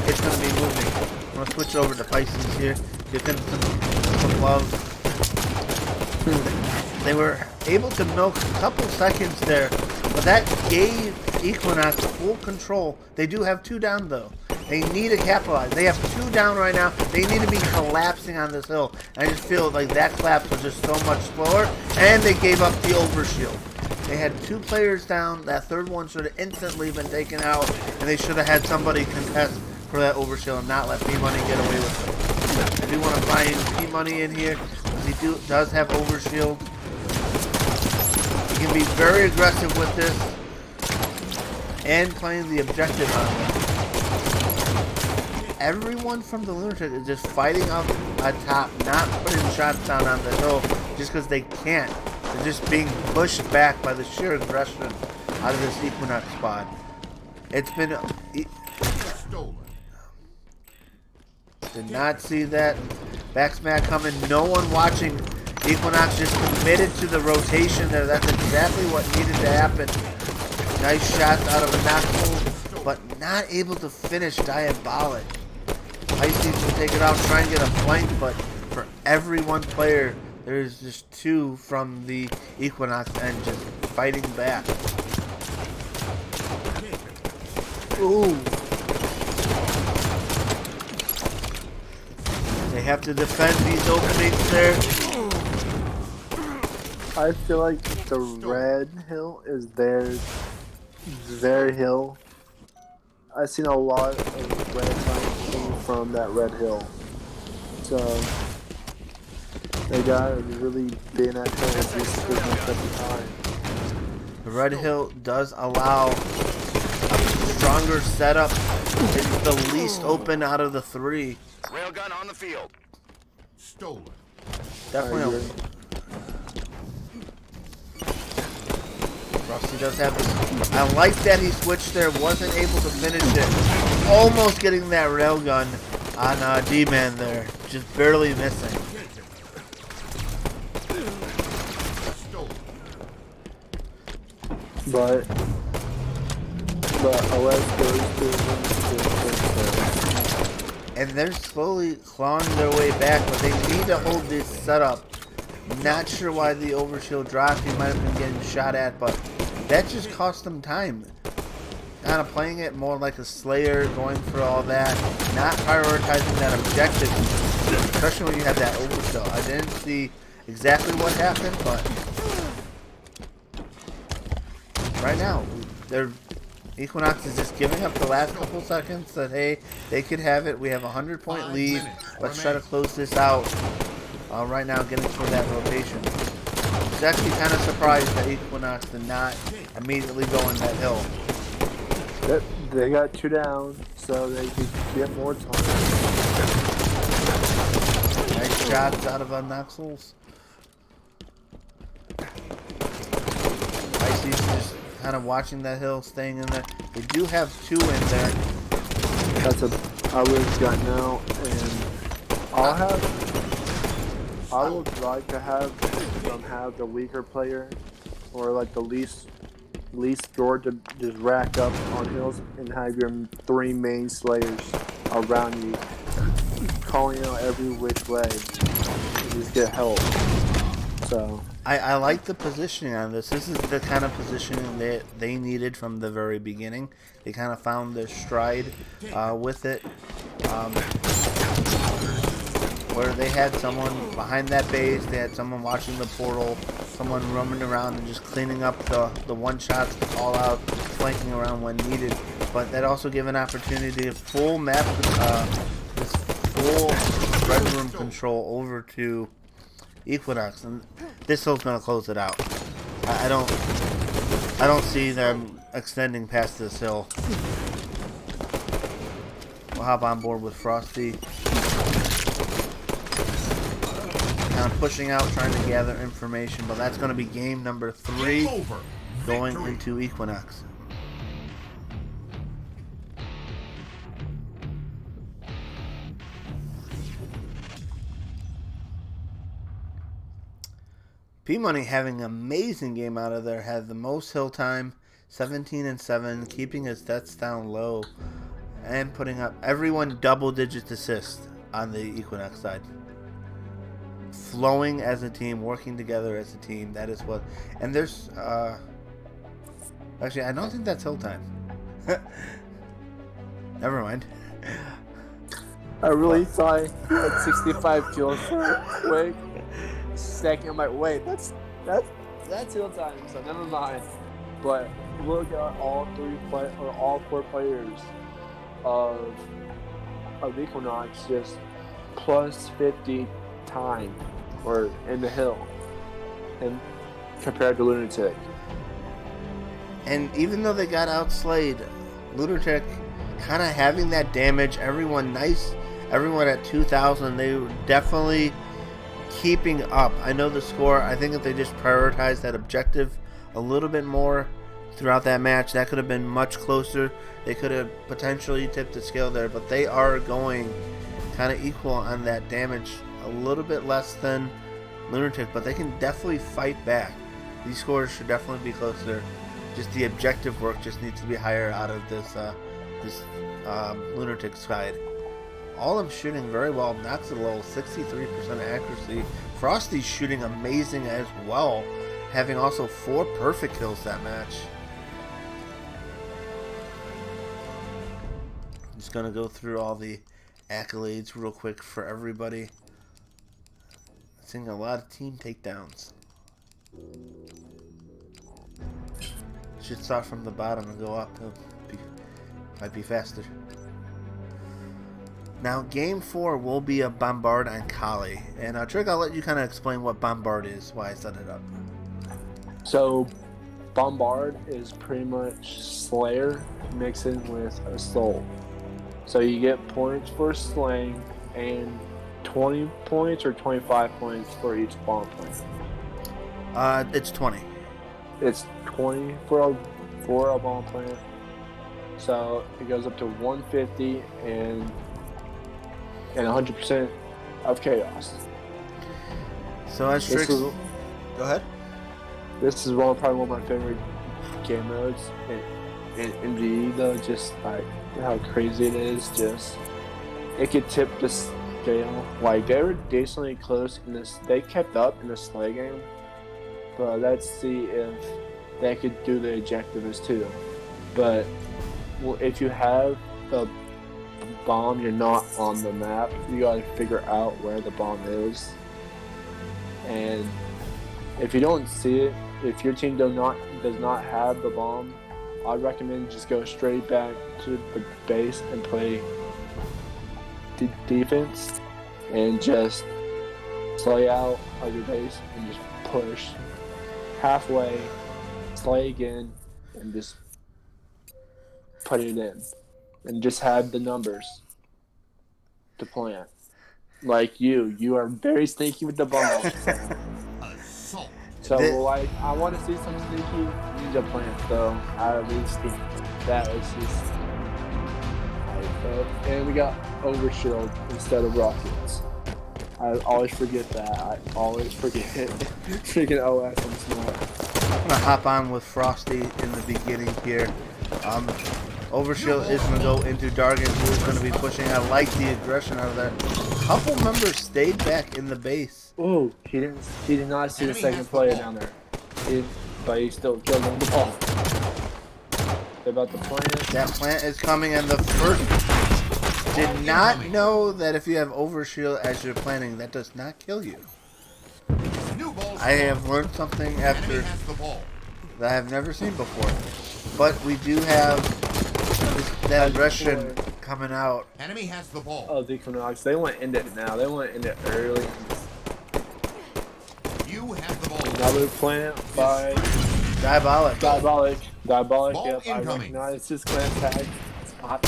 it's going to be moving. I'm going to switch over to Pisces here. Give him some love. They were able to milk a couple seconds there, but that gave Equinox full control. They do have 2 down though. They need to capitalize. They have 2 down right now. They need to be collapsing on this hill. And I just feel like that collapse was just so much slower, and they gave up the overshield. They had 2 players down. That third one should have instantly been taken out, and they should have had somebody contest for that overshield and not let P-Money get away with it. I do want to find P-Money in here. He does have overshield. He can be very aggressive with this and playing the objective on it. Everyone from the Lunatic is just fighting up on top, not putting shots down on the hill just because they can't. They're just being pushed back by the sheer aggression out of this Equinox squad. It's been... Did not see that backsmack coming. No one watching. Equinox just committed to the rotation there. That's exactly what needed to happen. Nice shots out of a knockable, but not able to finish Diabolic. Pisces will take it out, try and get a flank, but for every one player, there's just 2 from the Equinox and just fighting back. Ooh. They have to defend these openings there. I feel like the red hill is their hill. I've seen a lot of red signs came from that red hill. So they got really been at hill this much at the time. The red hill does allow a stronger setup. It's the least open out of the three. Railgun on the field. Stolen. Definitely. Frosty does have this. I like that he switched there. Wasn't able to finish it. Almost getting that railgun on D-Man there. Just barely missing. But OS goes to and they're slowly clawing their way back, but they need to hold this setup. Not sure why the overshield dropped. He might have been getting shot at, but that just cost them time. Kind of playing it more like a Slayer, going for all that, not prioritizing that objective, especially when you have that overkill. I didn't see exactly what happened, but right now, Equinox is just giving up the last couple seconds that, hey, they could have it. We have a 100-point lead. Let's try to close this out. Right now, getting for that rotation. I was actually kind of surprised that Equinox did not immediately go on that hill. They got 2 down, so they could get more time. Nice shots out of Noxels. Icy's just kind of watching that hill, staying in there. They do have 2 in there. That's I would have gotten out, and I would like to have them have the weaker player, or like the least scored to just rack up on hills and have your 3 main slayers around you, calling out every which way to just get help. So I like the positioning on this. This is the kind of positioning that they needed from the very beginning. They kind of found their stride with it. Where they had someone behind that base, they had someone watching the portal, someone roaming around and just cleaning up the one-shots, the call-out, flanking around when needed. But that also gave an opportunity to full map, this full red room control over to Equinox, and this hill's gonna close it out. I don't see them extending past this hill. We'll hop on board with Frosty. Kind of pushing out, trying to gather information, but that's gonna be game number 3 going into Equinox. P-Money having an amazing game out of there. Had the most hill time, 17-7, keeping his deaths down low, and putting up everyone double-digit assists on the Equinox side. Flowing as a team, working together as a team. That is what. And there's actually, I don't think that's hill time. Never mind. I really thought at 65 kills for quick second. I'm like, wait, that's hill time, so never mind. But look at all 4 players of Equinox just plus 50 time or in the hill, and compared to Lunatic. And even though they got outslayed, Lunartic kind of having that damage, everyone at 2,000, they were definitely keeping up. I know the score, I think if they just prioritized that objective a little bit more throughout that match, that could have been much closer. They could have potentially tipped the scale there, but they are going kind of equal on that damage, a little bit less than Lunatic, but they can definitely fight back. These scores should definitely be closer. Just the objective work just needs to be higher out of this Lunatic side. All of them shooting very well. Knocks it low, 63% accuracy. Frosty's shooting amazing as well, having also 4 perfect kills that match. Just gonna go through all the accolades real quick for everybody. Seeing a lot of team takedowns. Should start from the bottom and go up. Might be faster. Now, game 4 will be a Bombard and Kali. And Trick, I'll let you kind of explain what Bombard is, why I set it up. So, Bombard is pretty much Slayer mixing with Assault. So you get points for slaying and 20 points or 25 points for each bomb plant. It's 20. It's 20 for a bomb plant. So it goes up to 150 and 100% of chaos. So as Trick, go ahead. This is probably one of my favorite game modes in MGE though. Just like how crazy it is. Just it could tip the scale. Like they were decently close in this. They kept up in the Slay game, but let's see if they could do the ejectives too. But if you have a bomb, you're not on the map. You gotta figure out where the bomb is, and if you don't see it, if your team does not have the bomb, I'd recommend just go straight back to the base and play defense, and just slay out of your base and just push halfway, slay again, and just put it in, and just have the numbers to plant. Like you are very sneaky with the bomb. So like I want to see some sneaky ninja plants though out of these teams. That was just and we got overshield instead of rockets. I always forget that. I always forget freaking OS and Smart. I'm gonna hop on with Frosty in the beginning here. Overshield is gonna go into Dargan, who is gonna be pushing. I like the aggression out of there. A couple members stayed back in the base. Oh, he did not see the second player down there. But he still killed him with the ball. They're about to plant. That plant is coming, and the first did not know that if you have overshield as you're planting, that does not kill you. I have learned something after that I have never seen before. But we do have that aggression coming out. Enemy has the ball. Oh, the Equinox. They want to end it now. They want to end it early. You have the ball. Another plant by Diabolic. Diabolic. Ball Yep, I incoming. recognize his clan tag. Spot.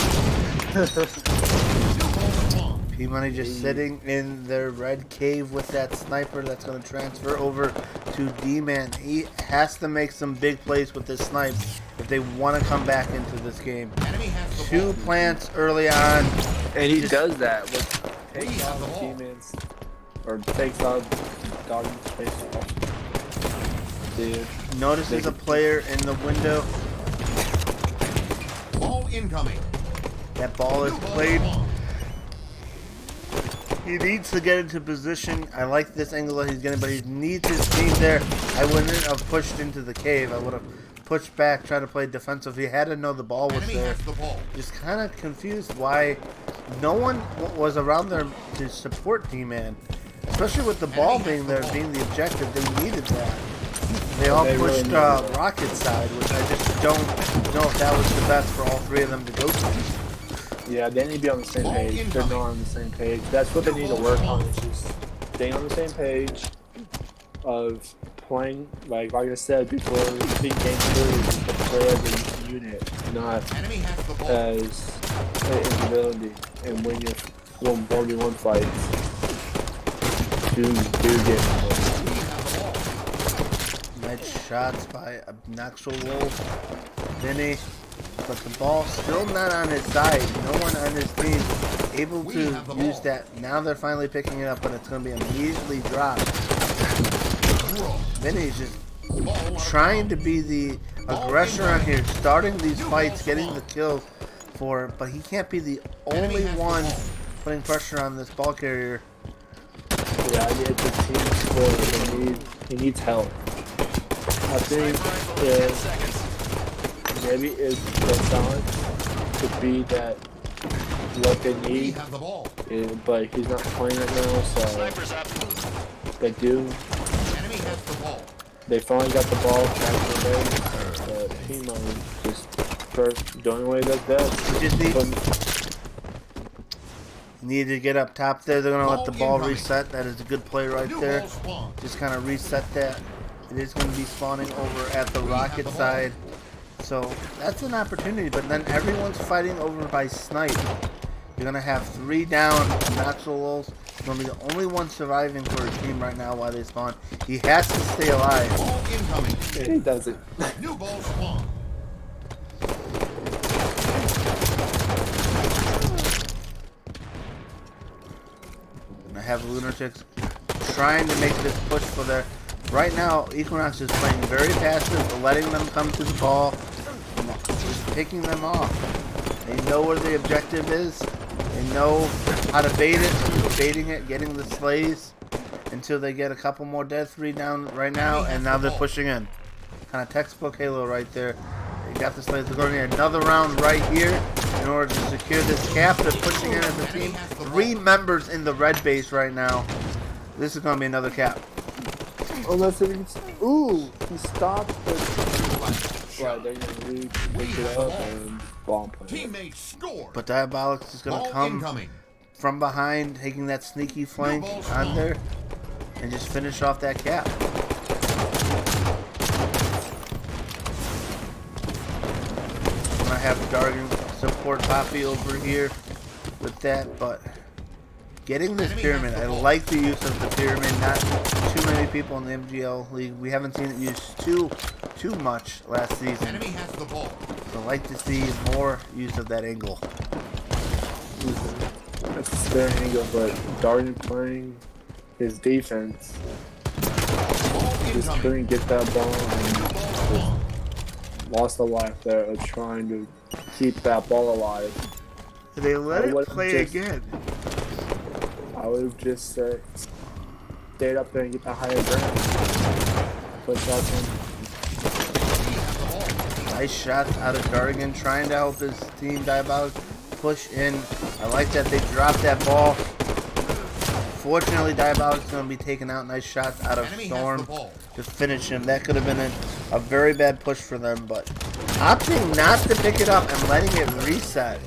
P-Money just sitting in their red cave with that sniper that's going to transfer over to D-Man. He has to make some big plays with this snipe if they want to come back into this game. Two plants early on. And he does that with takes off demons or takes off Doggy's face off. Dude. Notices a player in the window. Ball incoming. That ball is played. He needs to get into position. I like this angle that he's getting, but he needs his team there. I wouldn't have pushed into the cave. I would have pushed back, tried to play defensive. He had to know the ball was there. Just kind of confused why no one was around there to support D-Man. Especially with the ball being there, being the objective. They needed that. They all pushed Rocket side, which I just don't know if that was the best for all three of them to go to. Yeah, they need to be on the same page. They're not on the same page. That's what they need to work on, is just staying on the same page of playing, like I said before, big game 3, to play as a unit, not as an individuality. And when you're 1v1 fights, do get involved. Nice shots by Obnoxious Vinny. But the ball still not on his side. No one on his team able to use that. Now they're finally picking it up, but it's going to be immediately dropped. Vinny's just trying to be the aggressor on here, starting these fights, getting the kills but he can't be the only one putting pressure on this ball carrier. Yeah, it's a team sport. He needs help. I think maybe it's the balance could be that what they need, but he's not playing right now, so they they finally got the ball back in the way, but Pimo just first doing away with that. Just need to get up top there. They're going to let the ball reset. That is a good play right there. Just kind of reset that. It is going to be spawning over at the Rocket side. So that's an opportunity, but then everyone's fighting over by snipe. You're going to have 3 down, not so low. He's going to be the only one surviving for his team right now while they spawn. He has to stay alive. Ball incoming. He does it. New ball spawn. And I have Lunartic trying to make this push for their... Right now, Equinox is playing very passive, letting them come to the ball, and just picking them off. They know where the objective is. They know how to bait it, baiting it, getting the slays until they get a couple more dead. 3 down right now, and now they're pushing in. Kind of textbook Halo right there. They got the slays. They're going to need another round right here in order to secure this cap. They're pushing in as a team. 3 members in the red base right now. This is going to be another cap. Unless it is, ooh, he stopped the right, they're gonna pick it up and bomb play. Teammate score. But Diabolics is gonna come from behind, taking that sneaky flank on there and just finish off that cap. I have Dargan support Poppy over here with that, but getting this pyramid, I like the use of the pyramid. Not too many people in the MGL League. We haven't seen it used too much last season. Enemy has the ball. So I like to see more use of that angle. That's their angle, but Dargan playing his defense just couldn't get that ball and just lost a life there of trying to keep that ball alive. They let it play again. I would have just stayed up there and get the higher ground. Push out him. Nice shots out of Dargan, trying to help his team Diabolic push in. I like that they dropped that ball. Fortunately, Diabolic's going to be taken out. Nice shots out of Storm to finish him. That could have been a very bad push for them, but opting not to pick it up and letting it reset.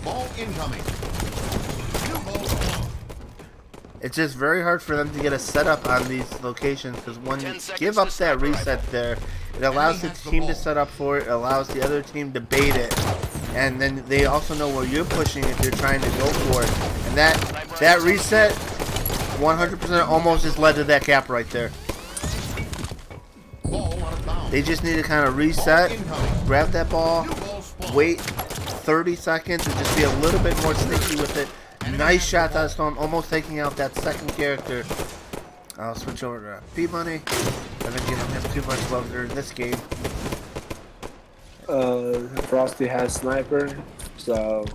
Ball incoming. It's just very hard for them to get a setup on these locations because when you give up that reset there, it allows the team to set up for it, it allows the other team to bait it, and then they also know where you're pushing if you're trying to go for it. And that reset, 100% almost just led to that cap right there. They just need to kind of reset, grab that ball, wait 30 seconds, and just be a little bit more sneaky with it. Nice shot out of Storm, almost taking out that second character. I'll switch over to P-Money. I think you don't have too much love during this game. Frosty has Sniper, so...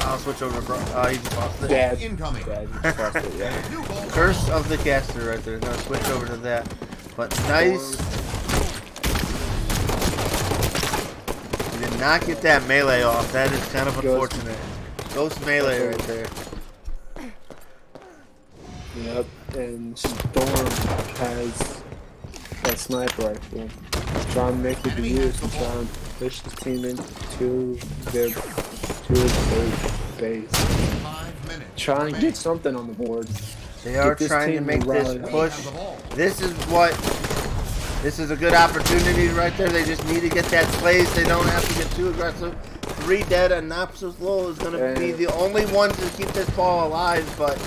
I'll switch over to he just lost it. Yeah, incoming. Yeah, just lost it, yeah. Curse of the Caster right there. Gonna switch over to that. But nice. He did not get that melee off. That is kind of unfortunate. Ghost melee right there. Yep, and Storm has that sniper rifle. Trying to make it use and trying to push the team into their base. Trying to get something on the board. They are trying to make this push. This is a good opportunity right there. They just need to get that place. They don't have to get too aggressive. 3 dead and not so slow is going to be the only one to keep this ball alive, but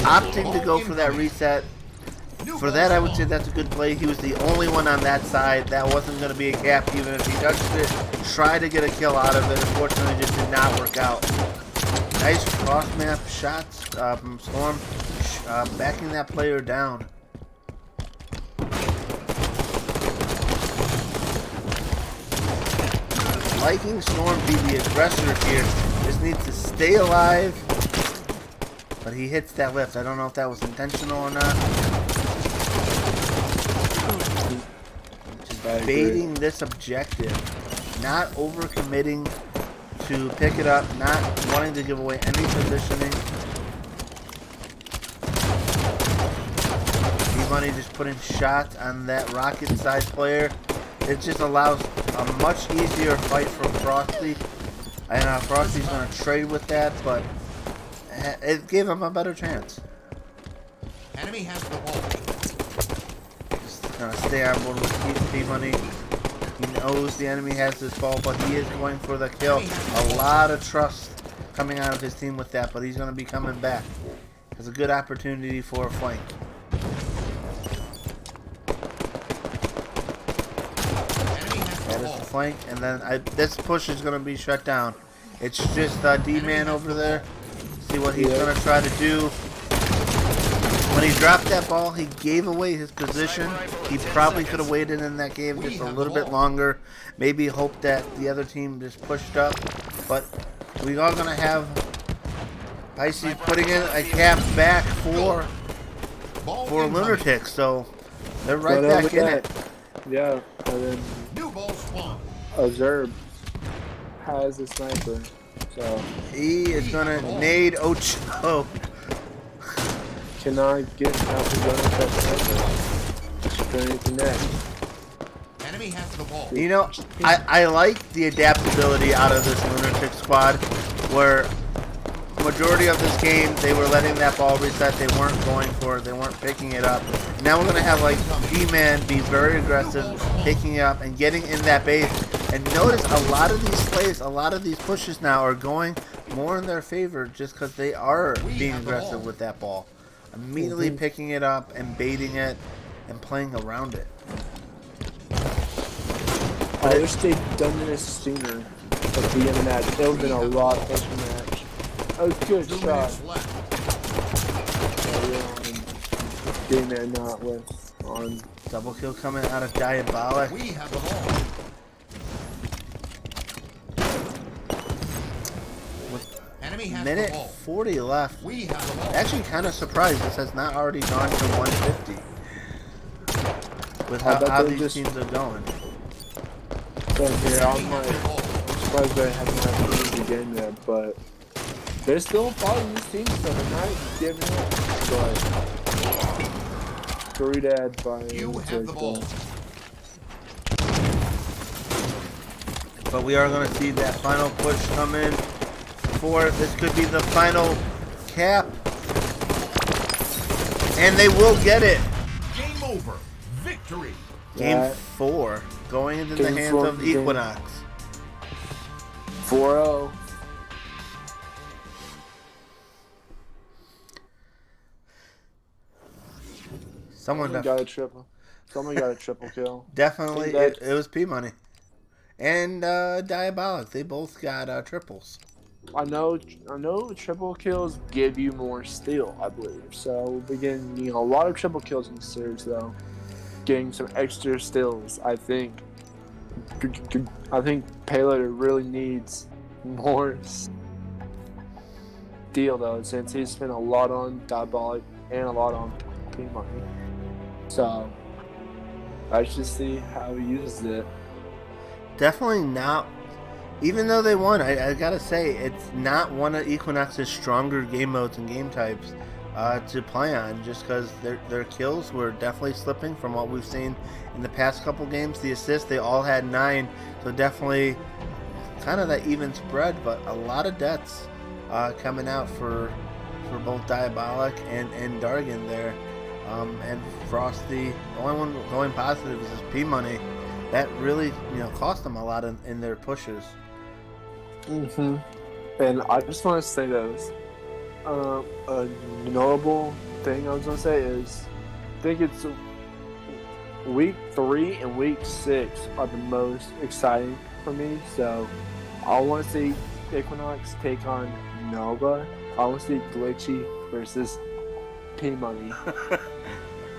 opting to go for that reset. For that, I would say that's a good play. He was the only one on that side. That wasn't going to be a cap, even if he touched it. Tried to get a kill out of it. Unfortunately, just did not work out. Nice cross-map shots from Storm, backing that player down. Liking Storm be the aggressor here. Just needs to stay alive. But he hits that lift. I don't know if that was intentional or not. Just baiting this objective. Not overcommitting to pick it up. Not wanting to give away any positioning. P-Money just putting shots on that rocket side player. It just allows a much easier fight for Frosty. And Frosty's going to trade with that, but it gave him a better chance. Enemy has the ball. Just going to stay on board with P-Money. He knows the enemy has this ball, but he is going for the kill. A lot of trust coming out of his team with that, but he's going to be coming back. It's a good opportunity for a flank. That is the flank, and then this push is going to be shut down. It's just D-Man over there. See what he's going to try to do. When he dropped that ball, he gave away his position. He probably could have waited in that game just a little bit longer. Maybe hope that the other team just pushed up. But we are going to have Pisces putting in a cap back for Lunartic. So they're right back in it. Yeah, and then New ball spawn. Observe has a sniper. So He is going to nade Ocho. cannot get out the gun with that sniper. Straight to net. Enemy has the ball. You know, I like the adaptability out of this Lunatic squad, where majority of this game they were letting that ball reset. They weren't going for it. They weren't picking it up. Now we're gonna have like D-Man be very aggressive, picking it up and getting in that base. And notice a lot of these plays, a lot of these pushes now are going more in their favor just because they are being aggressive with that ball. Immediately picking it up and baiting it and playing around it. I wish they'd done this sooner at the end of the match. It would have been a lot closer match. Oh, good 2 shot. minutes left. D-Man not with on. Double kill coming out of Diabolic. We have the ball. Enemy has the Minute ball. 40 left. We have the ball. Actually, kind of surprised this has not already gone to 150 with how these just- teams are going. So here, I'm Enemy has the like ball. surprised they haven't had the game yet, but they're still following these teams, so they're not giving up. But 3 dead by You have the ball. But we are going to see that final push come in for this could be the final cap. And they will get it. Game over. Victory. Game 4 going into the Game hands 4 of game. Equinox. 4-0. Someone got a triple. Someone got a triple kill. definitely, Think it was P-Money. And Diabolic, they both got triples. I know triple kills give you more steal, I believe. So we're getting a lot of triple kills in the series, though. Getting some extra steals, I think. I think Payloader really needs more steal, though, since he's spent a lot on Diabolic and a lot on P-Money. So I should see how he uses it. Definitely not. Even though they won, I gotta say, it's not one of Equinox's stronger game modes and game types to play on, just because their kills were definitely slipping from what we've seen in the past couple games. The assists, they all had 9, so definitely kind of that even spread, but a lot of deaths coming out for both Diabolic and Dargan there. And Frosty, the only one going positive is his P-Money. That really, cost them a lot in their pushes. And I just want to say this. A notable thing I was going to say is, I think it's week 3 and week 6 are the most exciting for me. So I want to see Equinox take on Nova. I want to see Glitchy versus P-Money.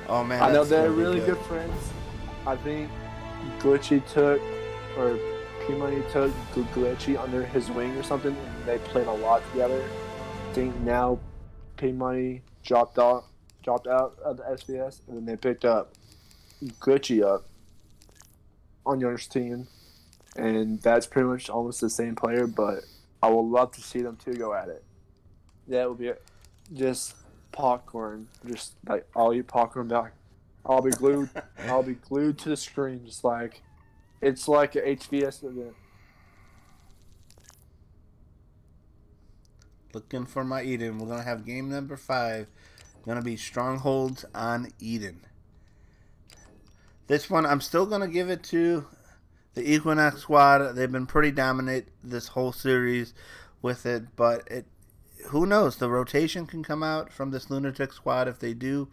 Oh man, I know that's they're gonna be really good friends. I think Glitchy or P-Money took Glitchy under his wing or something, and they played a lot together. I think now P-Money dropped out of the SBS, and then they picked up Glitchy up on your team, and that's pretty much almost the same player, but I would love to see them two go at it. That would be just popcorn, just like I'll eat popcorn back I'll be glued. I'll be glued to the screen, just like it's like a HVS event. Looking for my Eden. We're gonna have game number 5. Gonna be Strongholds on Eden. This one, I'm still gonna give it to the Equinox squad. They've been pretty dominant this whole series with it, but who knows? The rotation can come out from this Lunartic squad if they do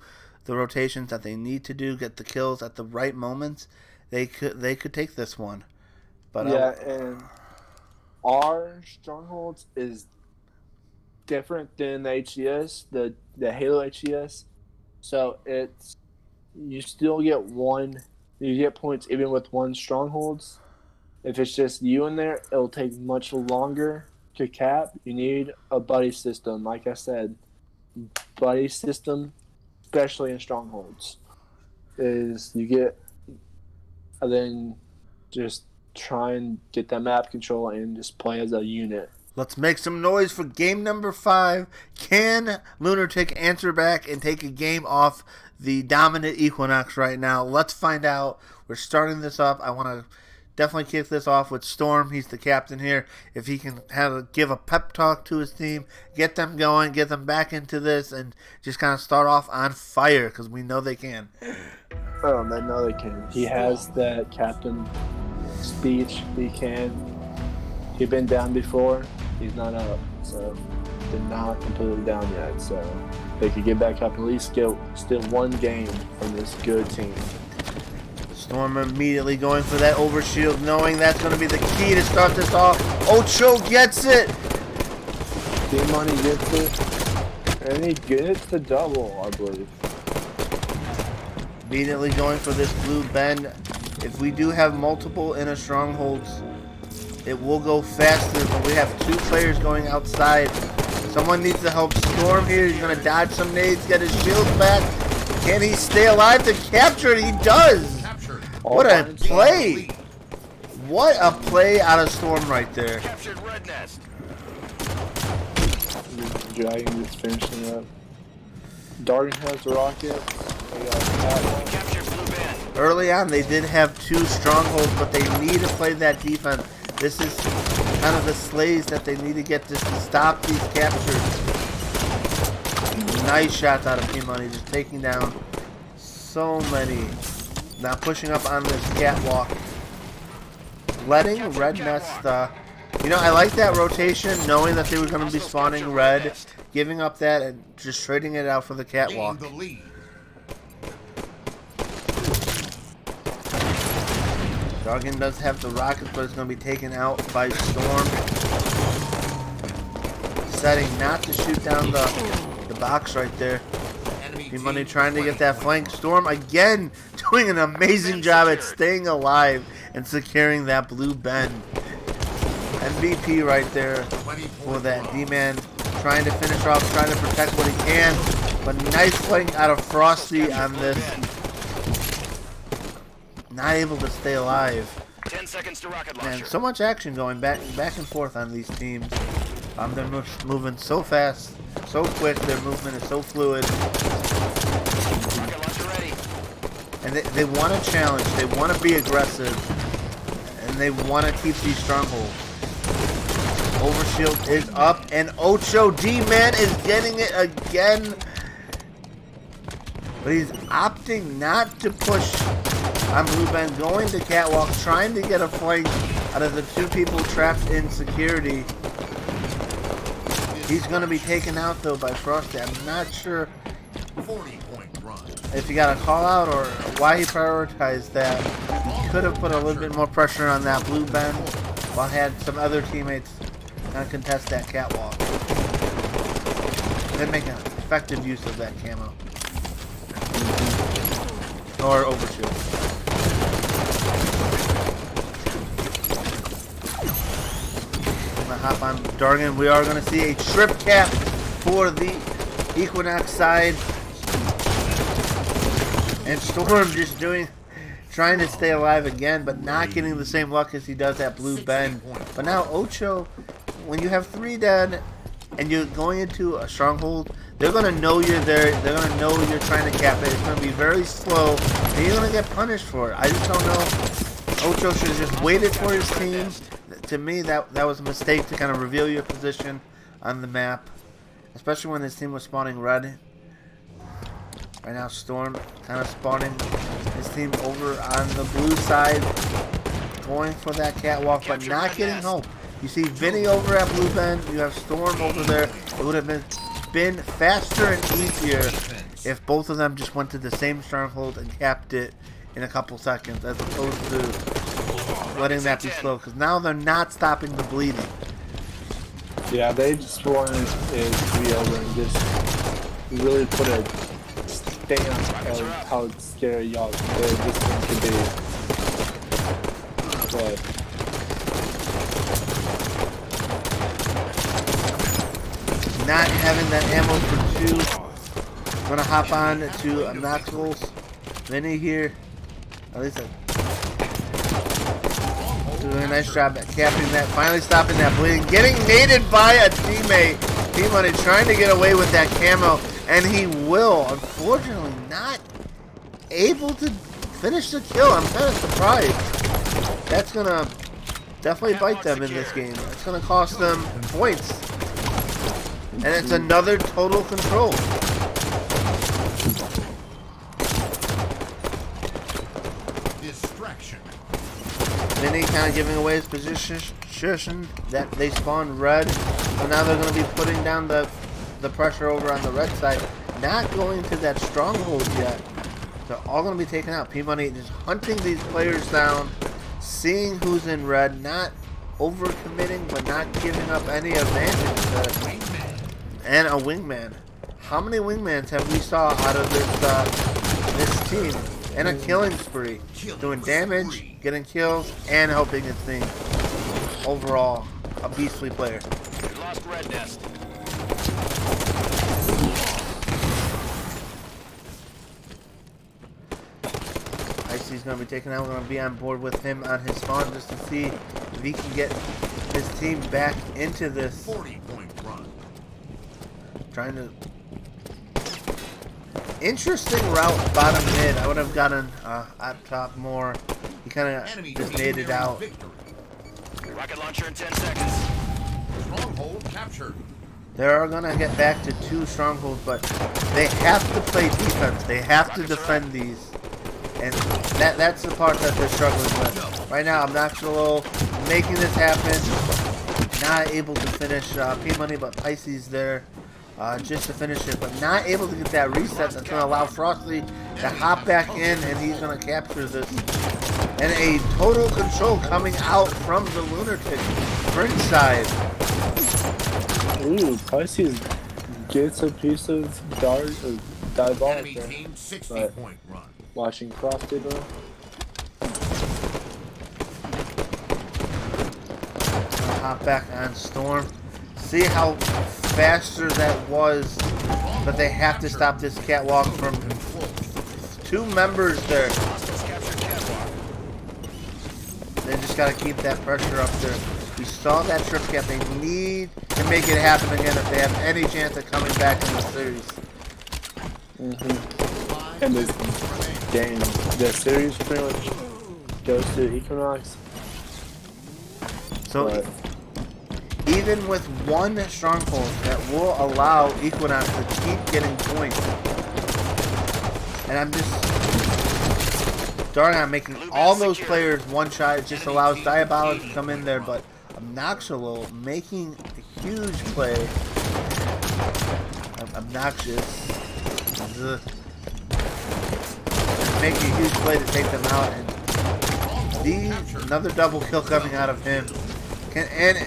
the rotations that they need to do, get the kills at the right moments. They could take this one. But yeah, and our Strongholds is different than the HCS, the Halo HCS. So it's you still get one. You get points even with one Strongholds. If it's just you in there, it'll take much longer to cap. You need a buddy system, like I said. Buddy system, especially in Strongholds, is you get and then just try and get that map control and just play as a unit. Let's make some noise for game number 5. Can Lunartic answer back and take a game off the dominant Equinox right now? Let's find out. We're starting this up. I want to definitely kick this off with Storm. He's the captain here. If he can give a pep talk to his team, get them going, get them back into this, and just kind of start off on fire, because we know they can. Oh, I know they can. He has that captain speech. He can. He's been down before. He's not up, so they're not completely down yet. So they could get back up and at least get still one game from this good team. Storm immediately going for that overshield, knowing that's going to be the key to start this off. Ocho gets it! D-Money gets it, and he gets the double, I believe. Immediately going for this blue bend. If we do have multiple inner strongholds, it will go faster, but we have 2 players going outside. Someone needs to help Storm here. He's going to dodge some nades, get his shield back. Can he stay alive to capture it? He does! What a play! What a play out of Storm right there. Captured Red Nest. Dragon just finishing up. Dargan has the rocket. They got that Captured Blue Band. Early on, they did have 2 strongholds, but they need to play that defense. This is kind of the slays that they need to get just to stop these captures. Nice shots out of P-Money, just taking down so many. Now pushing up on this catwalk. Letting Red Nest, I like that rotation, knowing that they were going to be spawning red, giving up that and just trading it out for the catwalk. Gain the lead. Dargan does have the rockets, but it's going to be taken out by Storm. Setting not to shoot down the box right there. P-Money trying to get that flank. Storm again doing an amazing job at staying alive and securing that blue bend. MVP right there for that D-Man. Trying to finish off, trying to protect what he can. But nice flank out of Frosty on this. Not able to stay alive. 10 seconds to rocket launcher. Man, so much action going back and forth on these teams. They're moving so fast, so quick. Their movement is so fluid. Rocket launcher ready. And they want to challenge. They want to be aggressive. And they want to keep these strongholds. Overshield is up. And Ocho D-Man is getting it again. But he's opting not to push on Blue Bend, going to catwalk, trying to get a flank out of the 2 people trapped in security. He's going to be taken out, though, by Frosty. I'm not sure 40-point run. if he got a call out or why he prioritized that. He could have put a little bit more pressure on that blue bend while had some other teammates kind of contest that catwalk. They make an effective use of that camo. Or overshield. Hop on Dargan. We are going to see a trip cap for the Equinox side. And Storm just trying to stay alive again, but not getting the same luck as he does at Blue Bend. But now Ocho, when you have 3 dead and you're going into a stronghold they're gonna know you're there. They're gonna know you're trying to cap it. It's gonna be very slow, and you're gonna get punished for it. I just don't know. Ocho should have just waited for his team. To me, that was a mistake to kind of reveal your position on the map, especially when his team was spawning red. Right now, Storm kind of spawning his team over on the blue side, going for that catwalk, but not getting home. You see Vinny over at Blue Bend. You have Storm over there. It would have been faster and easier if both of them just went to the same stronghold and capped it in a couple seconds, as opposed to letting that be slow. Because now they're not stopping the bleeding. Yeah, they just wanted it to be over and just really put a stamp of how scary y'all this thing could be. But not having that ammo for two. I'm gonna hop on to Knoxville's Vinny here. At least doing a nice job at capping that, finally stopping that bleeding, getting naded by a teammate. T-Money trying to get away with that camo, and he will. Unfortunately, not able to finish the kill. I'm kind of surprised. That's gonna definitely bite them in this game. It's gonna cost them points. And it's another total control. Distraction. Vinny kind of giving away his position that they spawned red. So now they're going to be putting down the pressure over on the red side. Not going to that stronghold yet. They're all going to be taken out. P-Money just hunting these players down. Seeing who's in red. Not overcommitting, but not giving up any advantage. And a wingman. How many wingmans have we saw out of this team? And a killing spree. Doing damage, getting kills, and helping his team. Overall, a beastly player. We lost Red Nest. Icy's going to be taken out. We're going to be on board with him on his spawn just to see if he can get his team back into this. 40-point run. Trying to... Interesting route bottom mid. I would have gotten up top more. He kind of just made it out. Rocket launcher in 10 seconds. Stronghold captured. They're going to get back to 2 strongholds, but they have to play defense. They have to defend these. And that's the part that they're struggling with. Right now, I'm not solo making this happen. Not able to finish P-Money, but Pisces there. Just to finish it, but not able to get that reset that's going to allow Frosty to hop back in, and he's going to capture this. And a total control coming out from the Lunartic Fringe side. ooh, Pisces gets a piece of dive ball Enemy there. team 60-point run. Watching Frosty though. Hop back on Storm. See how faster that was, but they have to stop this catwalk from 2 members there. They just got to keep that pressure up there. We saw that trip cap. They need to make it happen again if they have any chance of coming back in the series. And this game, the series pretty much goes to Equinox. So But even with 1 stronghold, that will allow Equinox to keep getting points. And I'm just starting on making all those players one shot. It just allows Diabolic to come in there, but Obnoxulo making a huge play. Obnoxious. Making a huge play to take them out. And another double kill coming out of him. And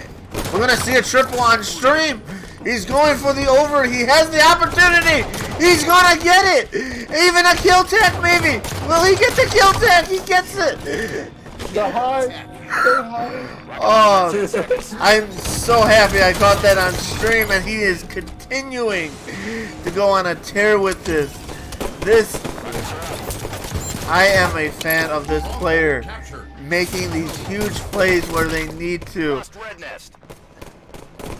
we're going to see a triple on stream. He's going for the over. He has the opportunity. He's going to get it. Even a kill tag, maybe. Will he get the kill tag? He gets it. the high. Oh, I'm so happy I caught that on stream, and he is continuing to go on a tear with this. I am a fan of this player making these huge plays where they need to.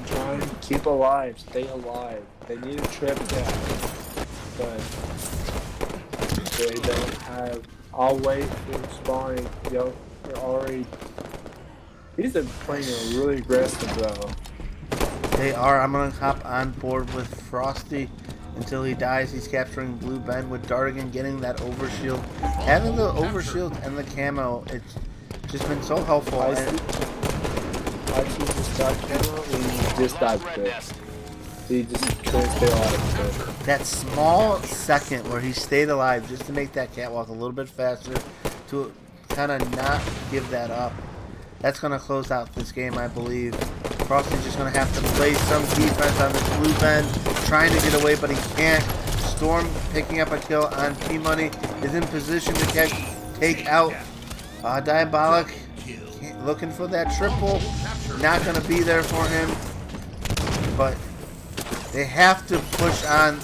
Trying keep alive, stay alive. They need a trip down, but they don't have. I'll wait for spawning. Yo, they're already. He's been playing really aggressive though. They are. I'm gonna hop on board with Frosty until he dies. He's capturing Blue Ben with Dargan, getting that overshield. Having the overshield and the camo, it's just been so helpful. I see this dot camo and he just died Red quick. nest. He just couldn't stay alive. So. That small second where he stayed alive just to make that catwalk a little bit faster, to kind of not give that up. That's going to close out this game, I believe. Frosty's just going to have to play some defense on this Blue Ben, trying to get away, but he can't. Storm picking up a kill on P-Money, is in position to take out Diabolic, looking for that triple. Not going to be there for him, but they have to push on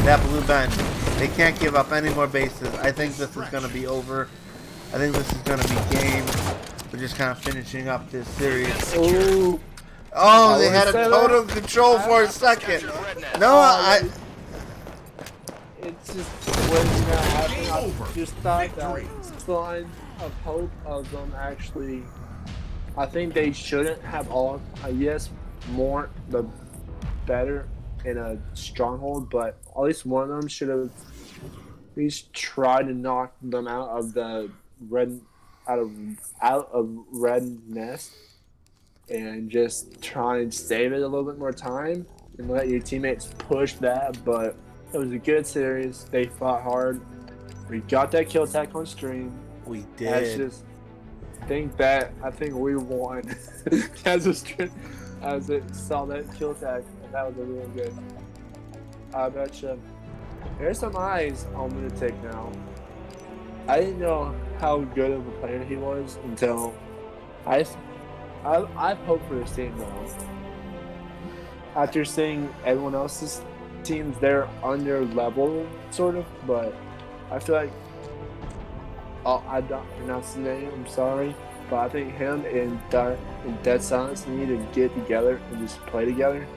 that Blue Ben. They can't give up any more bases. I think this is going to be over. I think this is going to be game. We're just kind of finishing up this series. Ooh. Oh, they had a total control for a second. No, It's just what's gonna happen. I just thought that sign of hope of them actually. I think they shouldn't have all. Yes, more the better in a stronghold, but at least one of them should have at least tried to knock them out of the red out of red nest and just try and save it a little bit more time and let your teammates push that. But it was a good series. They fought hard. We got that kill tech on stream. we That's did. just I think we won as a stream as it saw that kill tech, and that was a really good. I bet you. There's some eyes on Lunartic now. I didn't know how good of a player he was until I've hoped for this team though. After seeing everyone else's teams, they're under level sort of, but I feel like I don't pronounce the name. I'm sorry, but I think him and Dead Silence need to get together and just play together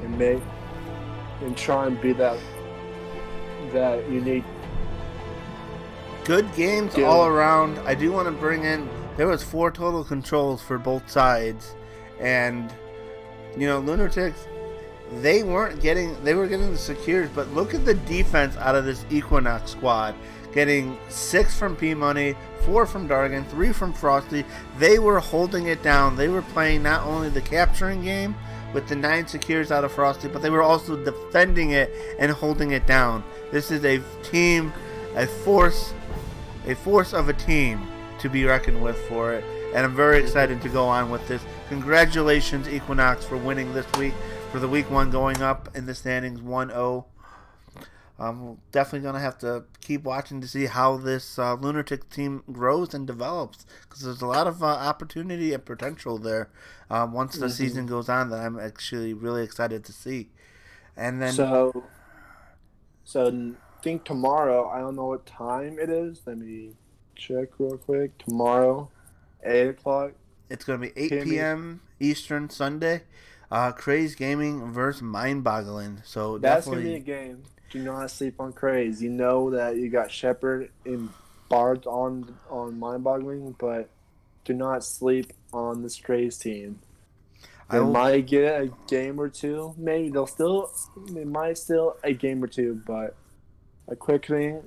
and try and be that unique. Good games all around. I do want to bring in, there was 4 total controls for both sides, and Lunatics, they were getting the secures, but look at the defense out of this Equinox squad. Getting 6 from P-Money, 4 from Dargan, 3 from Frosty. They were holding it down. They were playing not only the capturing game with the 9 secures out of Frosty, but they were also defending it and holding it down. This is a team, a force of a team to be reckoned with for it, and I'm very excited to go on with this. Congratulations, Equinox, for winning this week, for the week 1 going up in the standings 1-0. We're definitely going to have to keep watching to see how this Lunartic team grows and develops, because there's a lot of opportunity and potential there once the season goes on that I'm actually really excited to see. And then So I think tomorrow, I don't know what time it is. Let me check real quick. Tomorrow, 8 o'clock. it's going to be 8 p.m. Eastern Sunday. Craze Gaming versus Mind Boggling. So That's definitely going to be a game. Do not sleep on Craze. You know that you got Shepard and Bard on Mind Boggling, but do not sleep on this Craze team. They might get a game or two. Maybe they might still a game or two, but a quick thing.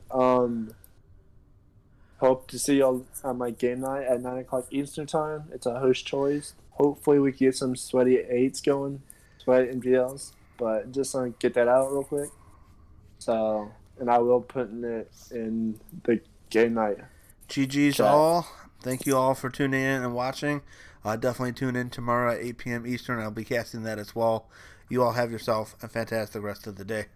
Hope to see y'all on my game night at 9 o'clock Eastern time. It's a host choice. Hopefully we can get some sweaty 8s going, sweaty MGLs, but just want to get that out real quick. So, and I will put it in the game night. GG's chat. all. Thank you all for tuning in and watching. Definitely tune in tomorrow at 8 p.m. Eastern. I'll be casting that as well. You all have yourself a fantastic rest of the day.